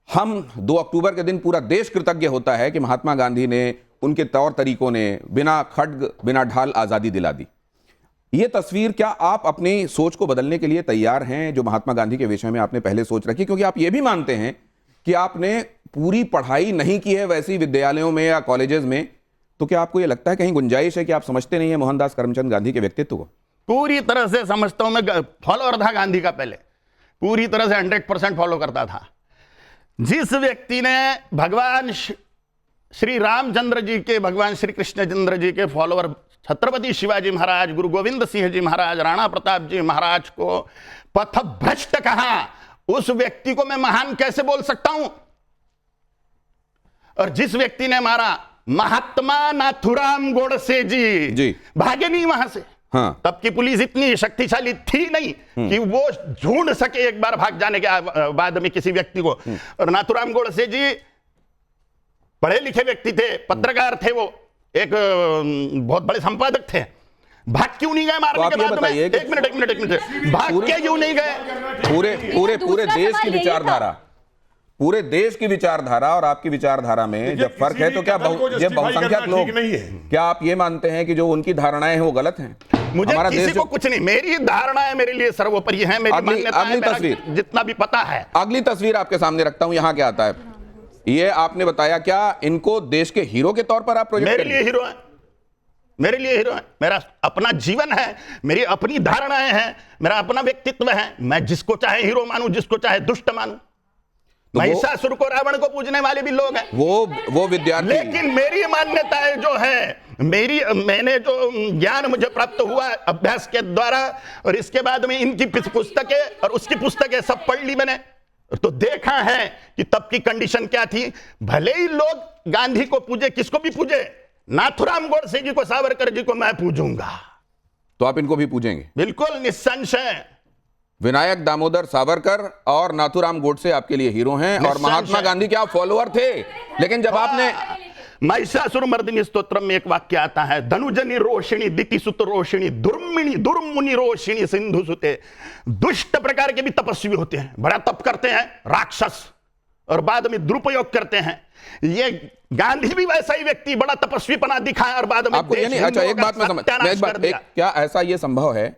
हम 2 अक्टूबर के दिन पूरा देश कृतज्ञ होता है कि महात्मा गांधी ने, उनके तौर तरीकों ने बिना खड्ग बिना ढाल आजादी दिला दी। ये तस्वीर, क्या आप अपनी सोच को बदलने के लिए तैयार हैं जो महात्मा गांधी के विषय में आपने पहले सोच रखी? क्योंकि आप ये भी मानते हैं कि आपने पूरी पढ़ाई नहीं की है वैसी विद्यालयों में या कॉलेजेस में, तो क्या आपको ये लगता है कहीं गुंजाइश है कि आप समझते नहीं है मोहनदास करमचंद गांधी के व्यक्तित्व को? पूरी तरह से समझता हूं मैं, फॉलोअर था गांधी का, पहले पूरी तरह से 100% फॉलो करता था। जिस व्यक्ति ने भगवान श्री रामचंद्र जी के, भगवान श्री कृष्णचंद्र जी के फॉलोअर छत्रपति शिवाजी महाराज, गुरु गोविंद सिंह जी महाराज, राणा प्रताप जी महाराज को पथभ्रष्ट कहा, उस व्यक्ति को मैं महान कैसे बोल सकता हूं? और जिस व्यक्ति ने मारा महात्मा नाथुराम गोडसे जी भागे नहीं वहां से। हाँ। तब की पुलिस इतनी शक्तिशाली थी नहीं कि वो ढूंढ सके एक बार भाग जाने के बाद में किसी व्यक्ति को। और नाथुराम गोडसे जी पढ़े लिखे व्यक्ति थे, पत्रकार थे, वो एक बहुत बड़े संपादक थे। भाग क्यों नहीं गए मारने के बाद में? एक मिनट, भाग के क्यों नहीं गए? पूरे देश की विचारधारा, पूरे देश की विचारधारा और आपकी विचारधारा में जब फर्क है तो क्या बहुसंख्यक लोग, क्या आप ये मानते हैं कि जो उनकी धारणाएं हैं वो गलत हैं? मुझे किसी को कुछ नहीं, मेरी धारणाएं मेरे लिए सर्वोपरि है, मेरी मान्यता है, तस्वीर जितना भी पता है। अगली तस्वीर आपके सामने रखता हूं, यहां क्या आता है? ये आपने बताया, क्या इनको देश के हीरो के तौर पर आप प्रोजेक्ट मेरे लिए हीरो है, मेरे लिए हीरो है। मेरा अपना जीवन है, मेरी अपनी धारणाएं हैं, मेरा अपना व्यक्तित्व है। मैं जिसको चाहे हीरो मानूं, जिसको चाहे दुष्ट मानूं। महिषासुर को रावण को पूजने वाले भी लोग हैं। वो विद्यार्थी, लेकिन मेरी मान्यताएं जो है, मैंने जो ज्ञान मुझे प्राप्त हुआ अभ्यास के द्वारा, और इसके बाद में इनकी पुस्तकें और उसकी पुस्तकें सब पढ़ ली मैंने, तो देखा है कि तब की कंडीशन क्या थी। भले ही लोग गांधी को पूजे, किसको भी पूजे, नाथुराम गोडसे जी को, सावरकर जी को मैं पूजूंगा। तो आप इनको भी पूजेंगे? बिल्कुल निस्संशय। विनायक दामोदर सावरकर और नाथुराम गोडसे आपके लिए हीरो हैं, और महात्मा गांधी के आप फॉलोअर थे। लेकिन जब आपने महिषासुर मर्दिनी स्तोत्र में एक वाक्य आता है, धनुजनी रोशिणी दितिसुत रोशिणी दुर्मिणी दुर्मुनि रोशिणी सिंधु सुते। दुष्ट प्रकार के भी तपस्वी होते हैं, बड़ा तप करते हैं, राक्षस, और बाद में दुरुपयोग करते हैं। ये गांधी भी वैसा ही व्यक्ति, बड़ा तपस्वीपना दिखाया और बाद में आपको यानी, अच्छा एक बात मैं समझ, क्या ऐसा ये संभव है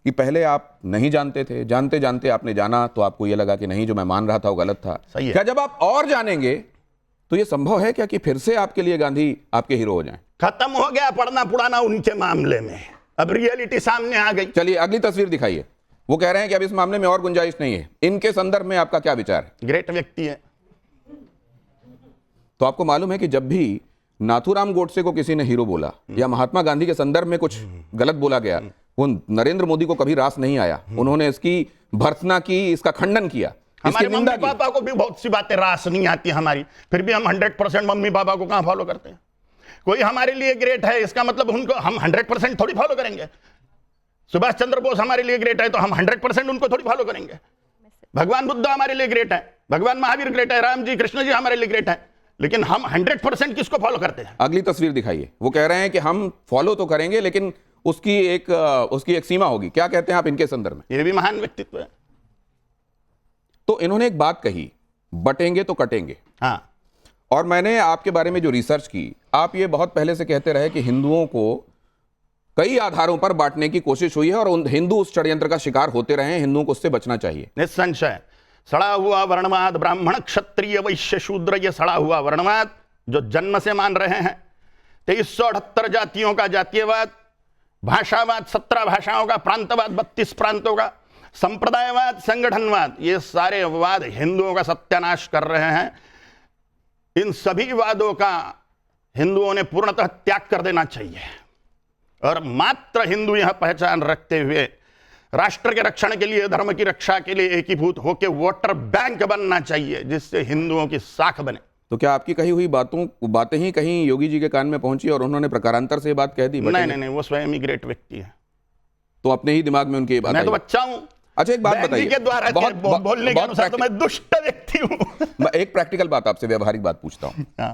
कि पहले आप नहीं जानते थे, जानते जानते आपने जाना तो आपको ये लगा कि नहीं, जो मैं मान रहा था वो गलत था? सही है। क्या जब आप और जानेंगे तो ये संभव है क्या कि फिर से आपके लिए गांधी आपके हीरो हो जाएं? खत्म हो गया पढ़ना पुराना उनके मामले में, अब रियलिटी सामने आ गई। चलिए अगली तस्वीर दिखाइए। वो कह रहे हैं कि अब इस मामले में और गुंजाइश नहीं है। इनके संदर्भ में आपका क्या विचार है? ग्रेट व्यक्ति है। तो आपको मालूम है कि जब भी नाथुराम गोडसे को किसी ने हीरो बोला या महात्मा गांधी के संदर्भ में कुछ गलत बोला गया, वो नरेंद्र मोदी को कभी रास नहीं आया। उन्होंने इसकी भर्त्सना की, इसका खंडन किया, हमारे मम्मी पापा को भी बहुत सी बातें रास नहीं आती हमारी, फिर भी हम 100% मम्मी पापा को कहां फॉलो करते हैं। कोई हमारे लिए ग्रेट है, इसका मतलब उनको हम 100% थोड़ी फॉलो करेंगे। सुभाष चंद्र बोस हमारे लिए ग्रेट है तो हम 100% उनको थोड़ी फॉलो करेंगे। भगवान बुद्ध हमारे लिए ग्रेट है, भगवान महावीर ग्रेट है, राम जी कृष्ण जी हमारे लिए ग्रेट है, लेकिन हम 100% किसको फॉलो करते हैं? अगली तस्वीर दिखाइए। वो कह रहे हैं कि हम फॉलो तो करेंगे लेकिन उसकी एक सीमा होगी। क्या कहते हैं आप इनके संदर्भ में? ये भी महान व्यक्तित्व है। तो इन्होंने एक बात कही, बटेंगे तो कटेंगे। हाँ, और मैंने आपके बारे में जो रिसर्च की, आप ये बहुत पहले से कहते रहे कि हिंदुओं को कई आधारों पर बांटने की कोशिश हुई है और हिंदू उस षड्यंत्र का शिकार होते रहे हैं, हिंदुओं को उससे बचना चाहिए। निस्संशय सड़ा हुआ वर्णवाद, ब्राह्मण क्षत्रिय वैश्य शूद्र, ये सड़ा हुआ वर्णवाद जो जन्म से मान रहे हैं, 2378 जातियों का जातीयवाद, भाषावाद 17 भाषाओं का, प्रांतवाद 32 प्रांतों का, संप्रदायवाद, संगठनवाद, ये सारे वाद हिंदुओं का सत्यानाश कर रहे हैं। इन सभी वादों का हिंदुओं ने पूर्णतः त्याग कर देना चाहिए और मात्र हिंदू यह पहचान रखते हुए राष्ट्र के रक्षण के लिए, धर्म की रक्षा के लिए एकीभूत होकर वोटर बैंक बनना चाहिए, जिससे हिंदुओं की साख बने। तो क्या आपकी कही हुई बातें ही कहीं योगी जी के कान में पहुंची और उन्होंने प्रकारांतर से ये बात कह दी? नहीं, वो स्वयं ही ग्रेट व्यक्ति है। तो अपने ही दिमाग में उनकी ये बात मैं तो बच्चा हूं। अच्छा एक बात बताइए, के द्वारा बोलने के अनुसार तो मैं दुष्ट व्यक्ति हूं। मैं एक प्रैक्टिकल बात आपसे, व्यवहारिक बात पूछता हूं।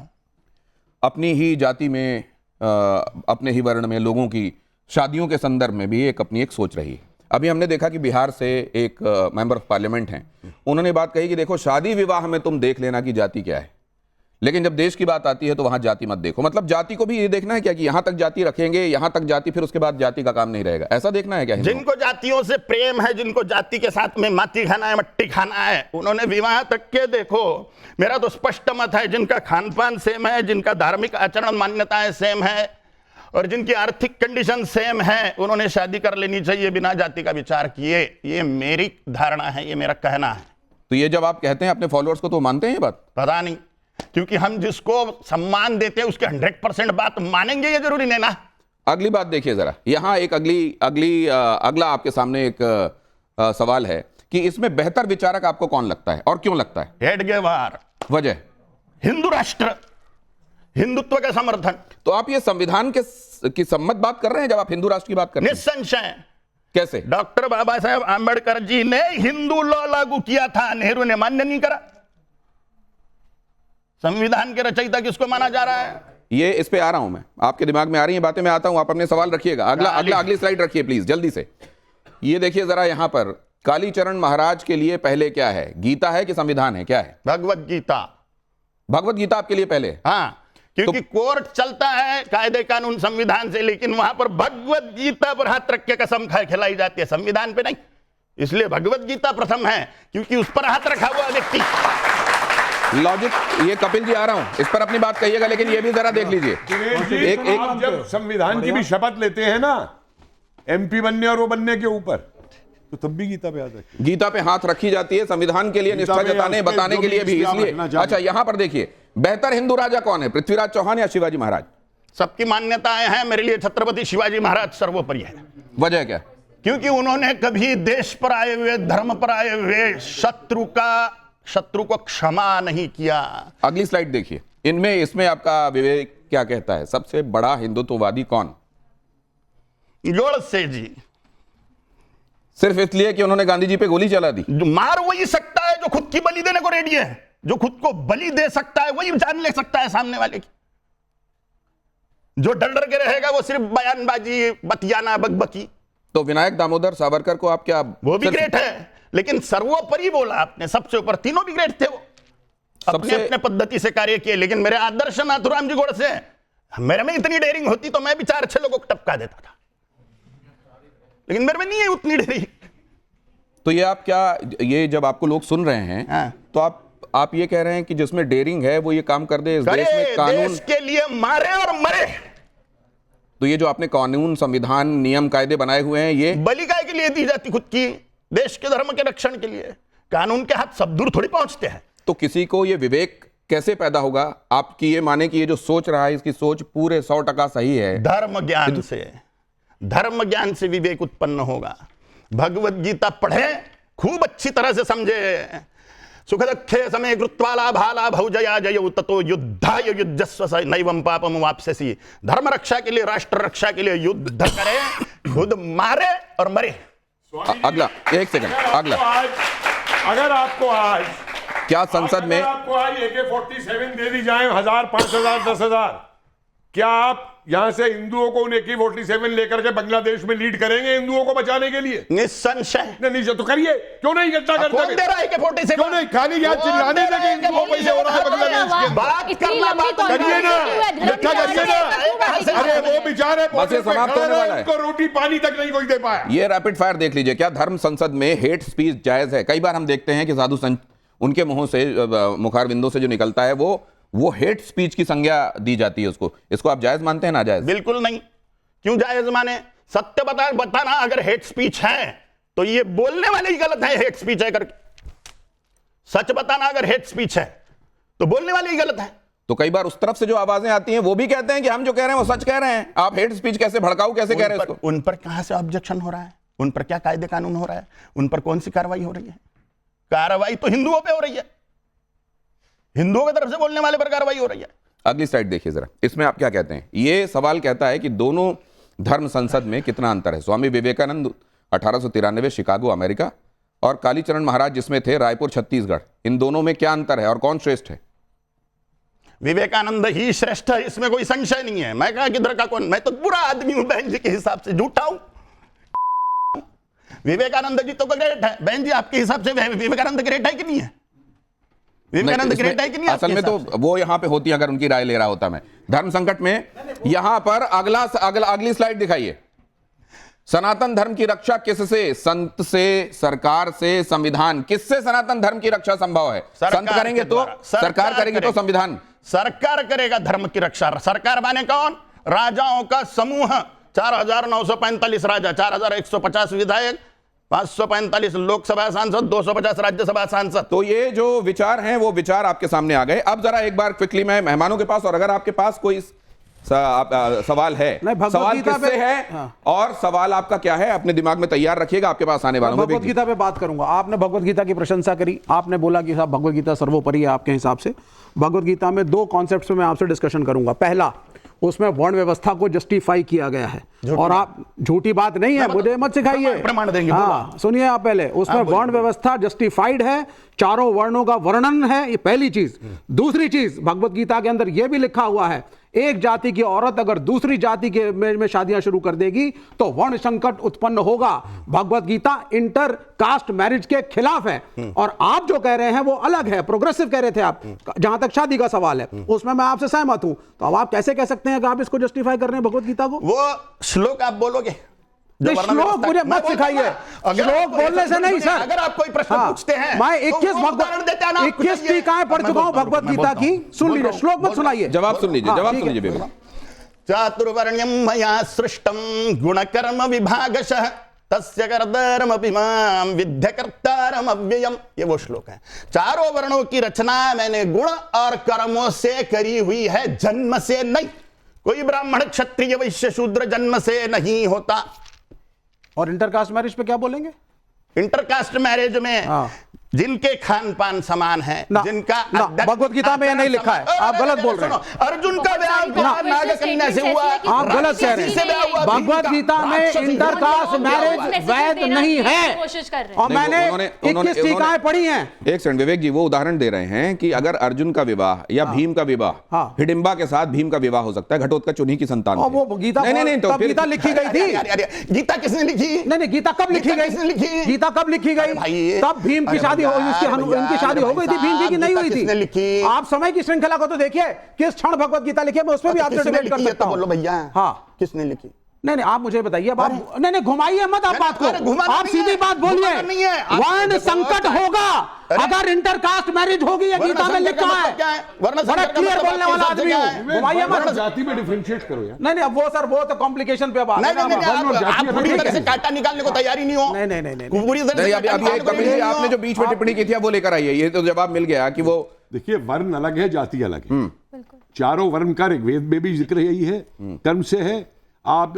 अपनी ही जाति में, अपने ही वर्ण में लोगों की शादियों के संदर्भ में भी अपनी एक सोच रही है। अभी हमने देखा कि बिहार से एक मेंबर ऑफ पार्लियामेंट हैं, उन्होंने बात कही कि देखो शादी विवाह में तुम देख लेना कि जाति क्या है, लेकिन जब देश की बात आती है तो वहां जाति मत देखो। मतलब जाति को भी ये देखना है क्या कि यहां तक जाति रखेंगे, यहां तक जाति, फिर उसके बाद जाति का काम नहीं रहेगा, ऐसा देखना है क्या? जिनको जातियों से प्रेम है, जिनको जाति के साथ में माटी खाना है, मट्टी खाना है, उन्होंने विवाह तक के देखो। मेरा तो स्पष्ट मत है, जिनका खान पान सेम है, जिनका धार्मिक आचरण मान्यताएं सेम है और जिनकी आर्थिक कंडीशन सेम है, उन्होंने शादी कर लेनी चाहिए बिना जाति का विचार किए। ये मेरी धारणा है, ये मेरा कहना है। तो ये जब आप कहते हैं अपने फॉलोअर्स को, तो मानते हैं ये बात? पता नहीं, क्योंकि हम जिसको सम्मान देते हैं उसके 100% बात मानेंगे ये जरूरी नहीं ना। अगली बात देखिए जरा, यहां एक अगला आपके सामने एक सवाल है कि इसमें बेहतर विचारक आपको कौन लगता है और क्यों लगता है? हेडगेवार। वजह? हिंदू राष्ट्र, हिंदुत्व का समर्थन। तो आप ये संविधान की सम्मत बात कर रहे हैं जब आप हिंदू राष्ट्र की बात कर रहे हैं? निस्संशय। कैसे? डॉक्टर बाबा साहेब आंबेडकर जी ने हिंदू लॉ लागू किया था, नेहरू ने मान्य नहीं करा। संविधान के रचयिता किसको माना जा रहा है? ये इस पे आ रहा हूं मैं, आपके दिमाग में आ रही है बातें, मैं आता हूं, आप अपने सवाल रखिएगा। अगली स्लाइड रखिए प्लीज, जल्दी से। ये देखिए जरा, यहां पर कालीचरण महाराज के लिए पहले क्या है, गीता है कि संविधान है, क्या है? भगवत गीता। भगवत गीता आपके लिए पहले? हाँ, क्योंकि कोर्ट चलता है कायदे कानून संविधान से, लेकिन वहां पर भगवत गीता पर हाथ रख के कसम खिलाई जाती है, संविधान पे नहीं। इसलिए भगवत गीता प्रथम है, क्योंकि उस पर हाथ रखा हुआ व्यक्ति। लॉजिक, ये कपिल जी आ रहा हूं, इस पर अपनी बात कहिएगा, लेकिन ये भी जरा देख लीजिए। आप जब संविधान की भी शपथ लेते हैं ना, एमपी बनने और वो बनने के ऊपर, तो तब भी गीता पे याद रखिए। गीता पे हाथ रखी जाती है संविधान के लिए निष्ठा गीता में जताने उसपे बताने जो के भी लिए भी, इस्लाम इसलिए रखना चाहिए। अच्छा यहां पर देखिए, बेहतर हिंदू राजा कौन है, पृथ्वीराज चौहान या शिवाजी महाराज? सबकी मान्यताएं हैं, मेरे लिए छत्रपति शिवाजी महाराज सर्वोपरि है। वजह क्या? क्योंकि उन्होंने कभी देश पर आए हुए, धर्म पर आए हुए शत्रु को क्षमा नहीं किया। अगली स्लाइड देखिए, इनमें इसमें आपका विवेक क्या कहता है, सबसे बड़ा हिंदुत्ववादी कौन? गोडसे जी। सिर्फ इसलिए कि उन्होंने गांधी जी पे गोली चला दी? जो मार वही सकता है जो खुद की बलि देने को रेडी है, जो खुद को बलि दे सकता है वही जान ले सकता है सामने वाले की। जो डर डर के रहेगा वो सिर्फ बयानबाजी, बतियाना, बकबकी। तो विनायक दामोदर सावरकर को आप क्या? वो भी ग्रेट है, लेकिन सर्वोपरि बोला आपने, सबसे ऊपर। तीनों भी ग्रेट थे, वो अपने अपने पद्धति से कार्य किए। लेकिन मेरे आदर्श नाथुराम जी गोडसे, मेरे में इतनी डेयरिंग होती तो मैं भी 4-6 लोगों को टपका देता था, लेकिन मेरे में नहीं है उतनी डेयरिंग। तो ये आप क्या, ये जब आपको लोग सुन रहे हैं तो आप ये कह रहे हैं कि जिसमें डेयरिंग है वो ये काम कर दे, इस देश में कानून देश के लिए मारे और मरे। तो ये जो आपने कानून, संविधान, नियम, कायदे बनाए हुए हैं, ये बलि काय के लिए दी जाती खुद की, देश के धर्म के रक्षण के लिए। कानून के हाथ सब दूर थोड़ी पहुंचते हैं। तो किसी को ये विवेक कैसे पैदा होगा? आपकी ये माने कि ये जो सोच रहा है इसकी सोच पूरे 100% सही है? धर्म ज्ञान से विवेक उत्पन्न होगा। भगवत गीता पढ़े, खूब अच्छी तरह से समझे। सुखदुःखे समे कृत्वा लाभाला भौजया जयौ ततो युद्धाय युज्यस्व नैवं पापम वाप्स्यसि। धर्म रक्षा के लिए, राष्ट्र रक्षा के लिए युद्ध करे, खुद मारे और मरे। अगला, एक सेकंड, अगला। अगर आपको आज क्या संसद में आपको आज AK-47 दे दी जाए 1000, 5000, 10,000, क्या आप यहां से हिंदुओं को उन AK-47 लेकर के बांग्लादेश में लीड करेंगे हिंदुओं को बचाने के लिए? निस्संशय। नहीं तो करिए, क्यों नहीं इकट्ठा करते? कौन दे रहा है AK-47? क्यों नहीं? खाली यहाँ चिल्लाने लगे हिंदुओं को, ये हो रहा है बांग्लादेश के। बात करना, बात करिए ना, इकट्ठा करिए ना। अरे वो बेचारे बस ये समाप्त होने वाला है, उनको रोटी पानी तक नहीं कोई दे पाया। ये रैपिड फायर देख लीजिए। क्या धर्म संसद में हेट स्पीच जायज है? कई बार हम देखते हैं कि साधु संत, उनके मुंहों से, मुखारबिंदों से जो निकलता है वो हेट स्पीच की संज्ञा दी जाती है उसको। इसको आप जायज मानते हैं, ना जायज? बिल्कुल नहीं। क्यों जायज माने? सत्य बताना अगर हेट स्पीच है तो ये बोलने वाले ही गलत है हेट स्पीच है करके। सच बताना अगर हेट स्पीच है तो बोलने वाले ही गलत है। तो कई बार उस तरफ से जो आवाजें आती हैं वो भी कहते हैं कि हम जो कह रहे हैं वो सच कह रहे हैं, आप हेट स्पीच कैसे, भड़काऊ कैसे कह रहे हैं उसको? उन पर कहां से ऑब्जेक्शन हो रहा है? उन पर क्या कायदे कानून हो रहा है? उन पर कौन सी कार्रवाई हो रही है? कार्रवाई तो हिंदुओं पे हो रही है, हिंदुओं की तरफ से बोलने वाले पर कार्रवाई हो रही है। अगली स्लाइड देखिए जरा, इसमें आप क्या कहते हैं? ये सवाल कहता है कि दोनों धर्म संसद में कितना अंतर है। स्वामी विवेकानंद 1893 शिकागो अमेरिका, और कालीचरण महाराज जिसमें थे रायपुर छत्तीसगढ़, इन दोनों में क्या अंतर है और कौन श्रेष्ठ है? विवेकानंद ही श्रेष्ठ है, इसमें कोई संशय नहीं है। मैं कहा किधर का कौन, मैं तो बुरा आदमी हूं बहन जी के हिसाब से, झूठा हूं। विवेकानंद जी तो ग्रेट है बहन जी, आपके हिसाब से विवेकानंद ग्रेट है कि नहीं है? विवेकानंद ग्रेट है कि नहीं? असल में तो वो यहां पे होती, अगर उनकी राय ले रहा होता मैं। धर्म संकट में यहां पर अगली स्लाइड दिखाइए। सनातन धर्म की रक्षा किससे? संत से, सरकार से, संविधान। किससे सनातन धर्म की रक्षा संभव है? संत करेंगे तो, सरकार करेगी तो संविधान। सरकार करेगा धर्म की रक्षा। सरकार माने कौन? राजाओं का समूह। 4,945 राजा, 4,150 विधायक, 545 लोकसभा सांसद, 250 राज्यसभा सांसद। तो ये जो विचार हैं वो विचार आपके सामने आ गए। अब जरा एक बार क्विकली मैं मेहमानों के पास, और अगर आपके पास कोई सवाल है, सवाल किससे है? हाँ। और सवाल आपका क्या है अपने दिमाग में तैयार रखिएगा, आपके पास आने वालों में। भगवत गीता पे बात करूंगा। आपने भगवत गीता की प्रशंसा करी, आपने बोला कि साहब भगवत गीता सर्वोपरि है आपके हिसाब से। भगवत गीता में 2 कॉन्सेप्ट्स में मैं आपसे डिस्कशन करूंगा। पहला, उसमें वर्ण व्यवस्था को जस्टिफाई किया गया है, और आप झूठी बात नहीं है, मुझे मत सिखाइए, प्रमाण देंगे। हाँ सुनिए आप पहले, उसमें वर्ण व्यवस्था जस्टिफाइड है, चारों वर्णों का वर्णन है, ये पहली चीज। दूसरी चीज, भगवत गीता के अंदर यह भी लिखा हुआ है, एक जाति की औरत अगर दूसरी जाति के में शादियां शुरू कर देगी तो वर्ण संकट उत्पन्न होगा। Bhagavad Gita inter caste marriage के खिलाफ है, और आप जो कह रहे हैं वो अलग है, प्रोग्रेसिव कह रहे थे आप, जहां तक शादी का सवाल है उसमें मैं आपसे सहमत हूं। तो अब आप कैसे कह सकते हैं कि आप इसको जस्टिफाई कर रहे हैं भगवत गीता को? वो श्लोक आप बोलोगे, श्लोक मुझे मत सिखाइए, श्लोक बोलने से नहीं सर। अगर आप कोई प्रश्न पूछते हैं, मैं 21 टीकाएं पढ़ चुका हूं भगवत गीता की, सुन लीजिए, श्लोक मत सुनाइए, जवाब सुन लीजिए, जवाब सुन लीजिए। चातुर्वर्ण्यम मया सृष्टम गुणकर्म विभागशः तस्य कर्तारमपिमां विद्य कर्तारम अव्ययम, ये वो श्लोक है। चारों वर्णों की रचना मैंने गुण और कर्मों से करी हुई है, जन्म से नहीं। कोई ब्राह्मण क्षत्रिय वैश्य शूद्र जन्म से नहीं होता। और इंटरकास्ट मैरिज पे क्या बोलेंगे? इंटरकास्ट मैरिज में जिनके खान पान समान है, जिनका भगवत गीता में ये नहीं लिखा है, आप गलत बोल रहे हैं। अर्जुन का ब्याह नाग कन्या से हुआ, आप गलत कह रहे हैं। भगवत गीता में इंटरकास्ट मैरिज वैध नहीं है, और मैंने 21 टीकाएं पढ़ी हैं। एक सेकंड विवेक जी, वो उदाहरण दे रहे हैं कि अगर अर्जुन का विवाह या भीम का विवाह, हिडिंबा के साथ भीम का विवाह हो सकता है, घटोत्कच उन्हीं की संतान है। वो गीता नहीं, तो गीता लिखी गई थी। गीता किसने लिखी? नहीं, गीता कब लिखी गई? गीता कब लिखी गई? तब भीम की शादी इनकी शादी हो गई थी, भीम जी की नहीं हुई थी। आप समय की श्रृंखला को तो देखिए, किस क्षण भगवत गीता लिखी है, मैं उसमें भी आपसे डिबेट कर सकता हूं। बोलो भैया, हाँ किसने लिखी? नहीं, आप मुझे बताइए। अब आप नहीं घुमाइए मत आप बात को, आप सीधी बात बोलिए। वर्ण संकट होगा अगर इंटरकास्ट मैरिज होगी, ये गीता में लिखा है। बड़ा क्लियर बोलने वाला आदमी हूं, घुमाइए मत। जाति में डिफरेंशिएट करो यार। नहीं, वो सर वो तो कॉम्प्लिकेशन पे बात है। आप पूरी तरह से कांटा निकालने को तैयारी नहीं हो। नहीं पूरी तरह से कपिल जी, आपने जो बीच में टिप्पणी की थी वो लेकर आइए, ये तो जवाब मिल गया कि वो देखिए वर्ण अलग है, जाति अलग है। चारों वर्ण का ऋग्वेद में भी जिक्र यही है, कर्म से है। आप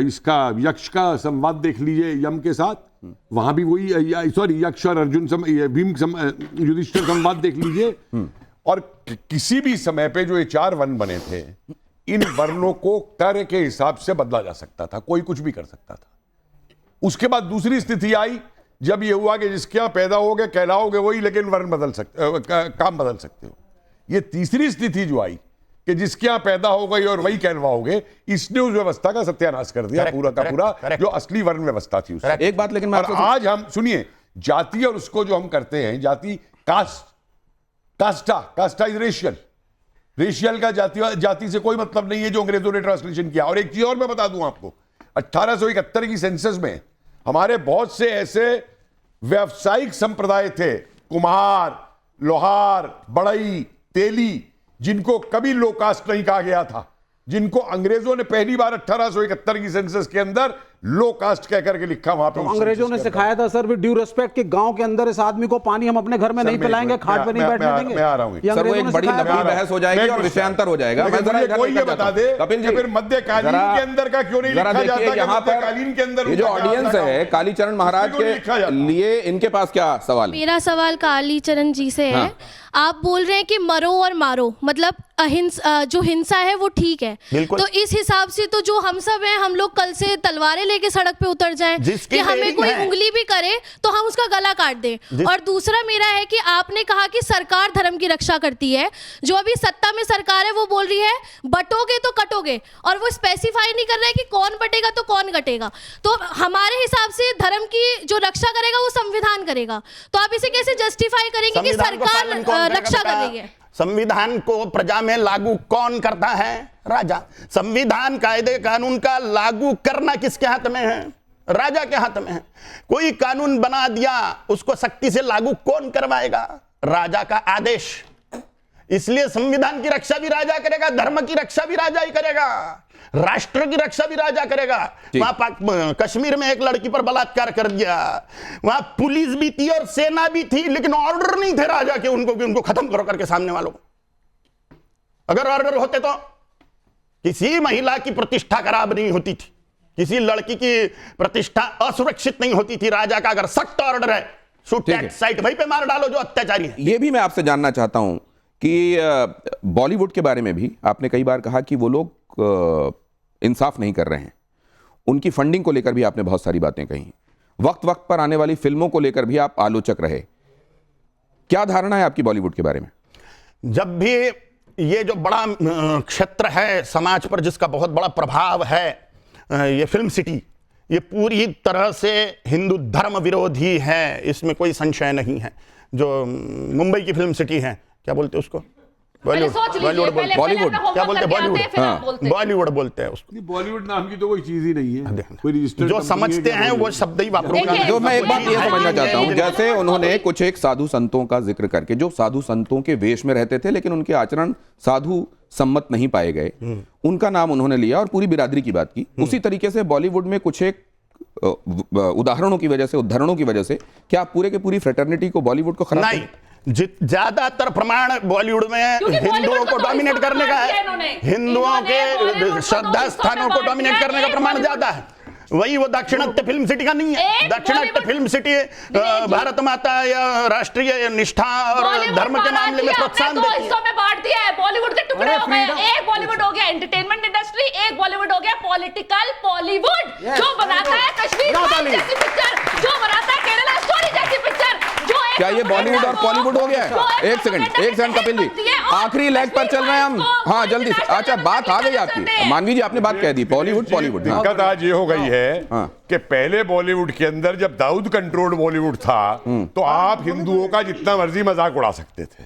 इसका यक्ष का संवाद देख लीजिए यम के साथ, वहां भी वही, सॉरी यक्ष और अर्जुन भीम युधिष्ठिर संवाद देख लीजिए। और किसी भी समय पे जो ये 4 वर्ण बने थे, इन वर्णों को कार्य के हिसाब से बदला जा सकता था, कोई कुछ भी कर सकता था। उसके बाद दूसरी स्थिति आई जब ये हुआ कि जिसके यहाँ पैदा होगे कहलाओगे वही, लेकिन वर्ण बदल सकते, काम बदल सकते हो। ये तीसरी स्थिति जो आई कि जिसके यहाँ पैदा हो गई और वही कहलवाओगे, इसने उस व्यवस्था का सत्यानाश कर दिया, पूरा का पूरा जो असली वर्ण व्यवस्था थी उससे। एक बात लेकिन आज हम सुनिए, जाति और उसको जो हम करते हैं, जाति कास्टा इज रेशियल का जाति से कोई मतलब नहीं है, जो अंग्रेजों ने ट्रांसलेशन किया। और एक चीज और मैं बता दूं आपको, 1871 की सेंसस में हमारे बहुत से ऐसे व्यावसायिक संप्रदाय थे, कुम्हार, लोहार, बढ़ई, तेली, जिनको कभी लो कास्ट नहीं कहा गया था, जिनको अंग्रेजों ने पहली बार 1871 की सेंसस के अंदर लो कास्ट कह करके लिखा वहां पे। तो अंग्रेजों ने सिखाया था सर, विद ड्यू रिस्पेक्ट, कि गांव के अंदर इस आदमी को पानी हम अपने घर में नहीं पिलाएंगे, खाट पे नहीं बैठने देंगे। मैं आ रहा हूं सर, वो एक बड़ी लंबी बहस हो जाएगी और विषयांतर हो जाएगा। मैं जरा कोई ये बता दे कपिल जी, फिर मध्यकालीन के अंदर का क्यों नहीं लिखा जाता? यहाँ मध्यकालीन के अंदर ये जो ऑडियंस है कालीचरण महाराज के लिए, इनके पास क्या सवाल? मेरा सवाल कालीचरण जी से है। आप बोल रहे हैं कि मरो और मारो, मतलब अहिंसा, जो हिंसा है वो ठीक है, तो इस हिसाब से तो जो हम सब हैं, हम लोग कल से तलवारें लेके सड़क पे उतर जाएं कि हमें कोई उंगली भी करे तो हम उसका गला काट दें। और दूसरा मेरा है कि आपने कहा कि सरकार धर्म की रक्षा करती है, जो अभी सत्ता में सरकार है वो बोल रही है बटोगे तो कटोगे, और वो स्पेसिफाई नहीं कर रहा है कि कौन बटेगा तो कौन कटेगा। तो हमारे हिसाब से धर्म की जो रक्षा करेगा वो संविधान करेगा, तो आप इसे कैसे जस्टिफाई करेंगे कि सरकार रक्षा कर रही है? संविधान को प्रजा में लागू कौन करता है? राजा। संविधान कायदे कानून का लागू करना किसके हाथ में है? राजा के हाथ में है। कोई कानून बना दिया, उसको सख्ती से लागू कौन करवाएगा? राजा का आदेश। इसलिए संविधान की रक्षा भी राजा करेगा, धर्म की रक्षा भी राजा ही करेगा, राष्ट्र की रक्षा भी राजा करेगा। वहां कश्मीर में एक लड़की पर बलात्कार कर दिया, वहां पुलिस भी थी और सेना भी थी, लेकिन ऑर्डर नहीं थे राजा के उनको खत्म करो करके सामने वालों को। अगर ऑर्डर होते तो किसी महिला की प्रतिष्ठा खराब नहीं होती थी, किसी लड़की की प्रतिष्ठा असुरक्षित नहीं होती थी। राजा का अगर सख्त ऑर्डर है, शूट एट साइट, वहीं पे मार डालो जो अत्याचारी है। ये भी मैं आपसे जानना चाहता हूं कि बॉलीवुड के बारे में भी आपने कई बार कहा कि वो लोग इंसाफ नहीं कर रहे हैं। उनकी फंडिंग को लेकर भी आपने बहुत सारी बातें कही। वक्त वक्त पर आने वाली फिल्मों को लेकर भी आप आलोचक रहे। क्या धारणा है आपकी बॉलीवुड के बारे में? जब भी ये जो बड़ा क्षेत्र है समाज पर जिसका बहुत बड़ा प्रभाव है, ये फिल्म सिटी, ये पूरी तरह से हिंदू धर्म विरोधी है, इसमें कोई संशय नहीं है। जो मुंबई की फिल्म सिटी है, क्या बोलते हैं उसको? बॉलीवुड क्या बोलते हैं? बॉलीवुड बोलते हैं उसको। बॉलीवुड नाम की तो कोई चीज ही नहीं है, कोई रजिस्टर्ड जो समझते हैं वो शब्द ही वापरूंगा। जो मैं एक बात ये समझना चाहता हूं, जैसे उन्होंने कुछ एक साधु संतों का जिक्र करके, जो साधु संतों के वेश में रहते थे लेकिन उनके आचरण साधु सम्मत नहीं पाए गए, उनका नाम उन्होंने लिया और पूरी बिरादरी की बात की। उसी तरीके से बॉलीवुड में कुछ एक उदाहरणों की वजह से, उदाहरणों की वजह से क्या आप पूरे के पूरी फ्रेटर्निटी को, बॉलीवुड को खराब नहीं, ज्यादातर प्रमाण बॉलीवुड में हिंदुओं को डोमिनेट करने का है, हिंदुओं के श्रद्धा स्थानों को डोमिनेट करने का प्रमाण ज्यादा है। वही वो दाक्षिणात्य फिल्म सिटी का नहीं है। दाक्षिणात्य फिल्म सिटी भारत माता या राष्ट्रीय निष्ठा और धर्म के मामले में प्रोत्साहन देती है। हिस्सों में बांट दिया है, बॉलीवुड के टुकड़े हो गए। एक बॉलीवुड हो गया एंटरटेनमेंट इंडस्ट्री, एक बॉलीवुड हो गया पॉलिटिकल बॉलीवुड, जो बनाता है कश्मीर जैसी पिक्चर, जो बनाता है केरला स्टोरी जैसी पिक्चर। क्या ये बॉलीवुड और बॉलीवुड हो गया है? एक सेकंड कपिल जी, आखिरी लेग पर चल रहे हैं हम। हाँ जल्दी से, अच्छा बात आ गई आपकी, मानवी जी आपने बात कह दी, बॉलीवुड। दिक्कत आज ये हो गई है कि पहले बॉलीवुड के अंदर जब दाऊद कंट्रोल्ड बॉलीवुड था तो आप हिंदुओं का जितना मर्जी मजाक उड़ा सकते थे,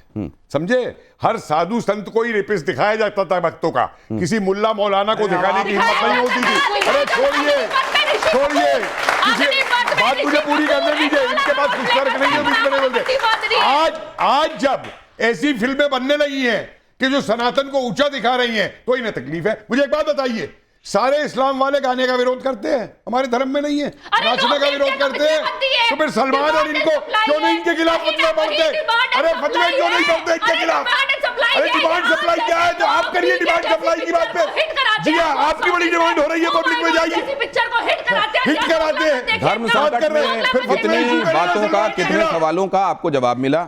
समझे? हर साधु संत को ही रेपिस्ट दिखाया जाता था भक्तों का, किसी मुल्ला मौलाना को दिखाने की हिम्मत नहीं होती थी। अरे छोड़िए, बात मुझे पूरी करने दीजिए, इनके पास कुछ फर्क नहीं है, बीच में नहीं बोलते। आज जब ऐसी फिल्में बनने लगी हैं कि जो सनातन को ऊंचा दिखा रही हैं तो इन्हें तकलीफ है। मुझे एक बात बताइए, सारे इस्लाम वाले गाने का विरोध करते हैं, हमारे धर्म में नहीं है, नाचने का विरोध करते हैं, तो फिर सलमान और इनको क्यों नहीं इनके खिलाफ फतवे पढ़ते? अरे फतवे क्यों नहीं पढ़ते इनके खिलाफ? अरे डिमांड सप्लाई क्या है? तो आप करिए डिमांड सप्लाई की बात पे। जी हाँ, आपकी बड़ी डिमांड हो रही है, पब्लिक में जाइए, हिट कराते हैं। धर्म संकट में कितनी बातों का, कितने सवालों का आपको जवाब मिला।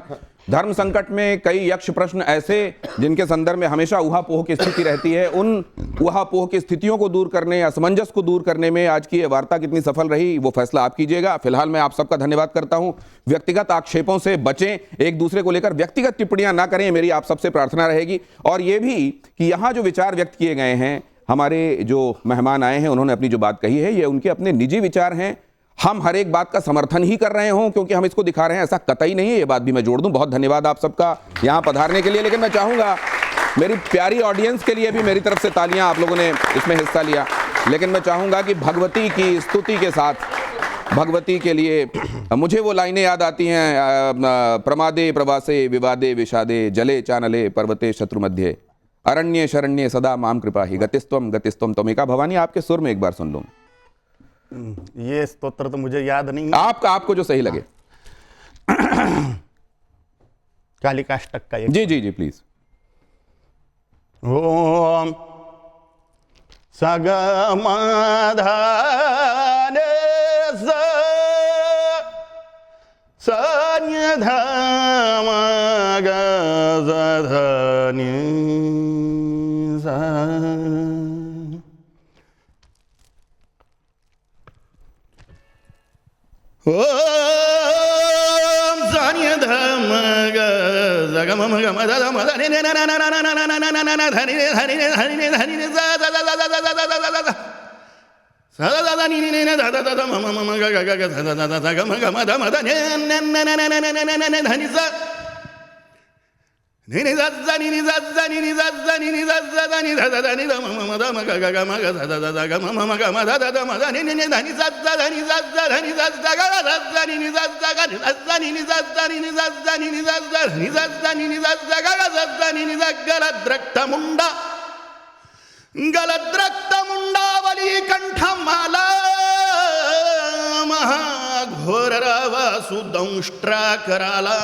धर्म संकट में कई यक्ष प्रश्न ऐसे जिनके संदर्भ में हमेशा ऊहापोह की स्थिति रहती है, उन ऊहापोह की स्थितियों को दूर करने, असमंजस को दूर करने में आज की ये वार्ता कितनी सफल रही वो फैसला आप कीजिएगा। फिलहाल मैं आप सबका धन्यवाद करता हूं। व्यक्तिगत आक्षेपों से बचें, एक दूसरे को लेकर व्यक्तिगत टिप्पणियां ना करें, मेरी आप सबसे प्रार्थना रहेगी। और ये भी कि यहां जो विचार व्यक्त किए गए हैं, हमारे जो मेहमान आए हैं उन्होंने अपनी जो बात कही है, ये उनके अपने निजी विचार हैं। हम हर एक बात का समर्थन ही कर रहे हों क्योंकि हम इसको दिखा रहे हैं, ऐसा कतई नहीं है, ये बात भी मैं जोड़ दूं। बहुत धन्यवाद आप सबका यहां पधारने के लिए। लेकिन मैं चाहूंगा, मेरी प्यारी ऑडियंस के लिए भी मेरी तरफ से तालियां, आप लोगों ने इसमें हिस्सा लिया। लेकिन मैं चाहूंगा कि भगवती की स्तुति के साथ, भगवती के लिए मुझे वो लाइनें याद आती हैं, प्रमादे प्रवासे विवादे विषादे जले चानले पर्वते शत्रु मध्य अरण्य शरण्य सदा माम कृपा ही गतिस्त्वम गतिस्त्वम त्वमेका। भवानी आपके सुर में एक बार सुन लूं। ये स्तोत्र तो मुझे याद नहीं, आपको जो सही लगे। कालिकाष्टक का एक। जी जी जी प्लीज। ओम सगमाधाने ओम जानिय धम ग जगम गम दम धनि न न न न न न न धनि धनि धनि धनि जा जा जा जा जा जा जा सा दा दा नि नि न दा दा दा म म म ग ग ग दा दा दा गम गम दम धनि न न न न न न धनि जा नि नि जा जा नि जा जा नि जा जा नि जा जा दा नि दा दा नि दा म म दा म ग ग ग म ग दा दा दा ग म म ग म दा दा दा म दा नि नि धनि जा जा धनि जा जा धनि जा जा ग दा जा नि नि जा जा ग जा नि नि जा जा नि नि जा जा नि नि जा जा नि जा जा नि नि जा जा ग जा नि नि जा गलद्रक्त मुंडावली कंठमाला महाघोर सुदंष्ट्रा कराला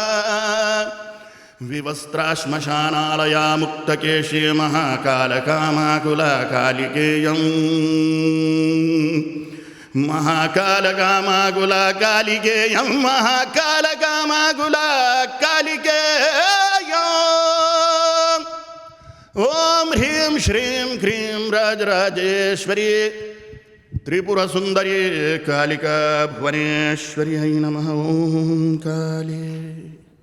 विवस्त्रा श्मशानालया मुक्तकेशी महाकाल कामाकुला कालिकेयं महाकाल कामाकुला कालिकेयं महाकाल कामाकुला कालिकेयं ओम ह्रीं श्रीं क्रीं राजराजेश्वरी त्रिपुरा सुंदरी कालिका भुवनेश्वरी नमः। ओम काली।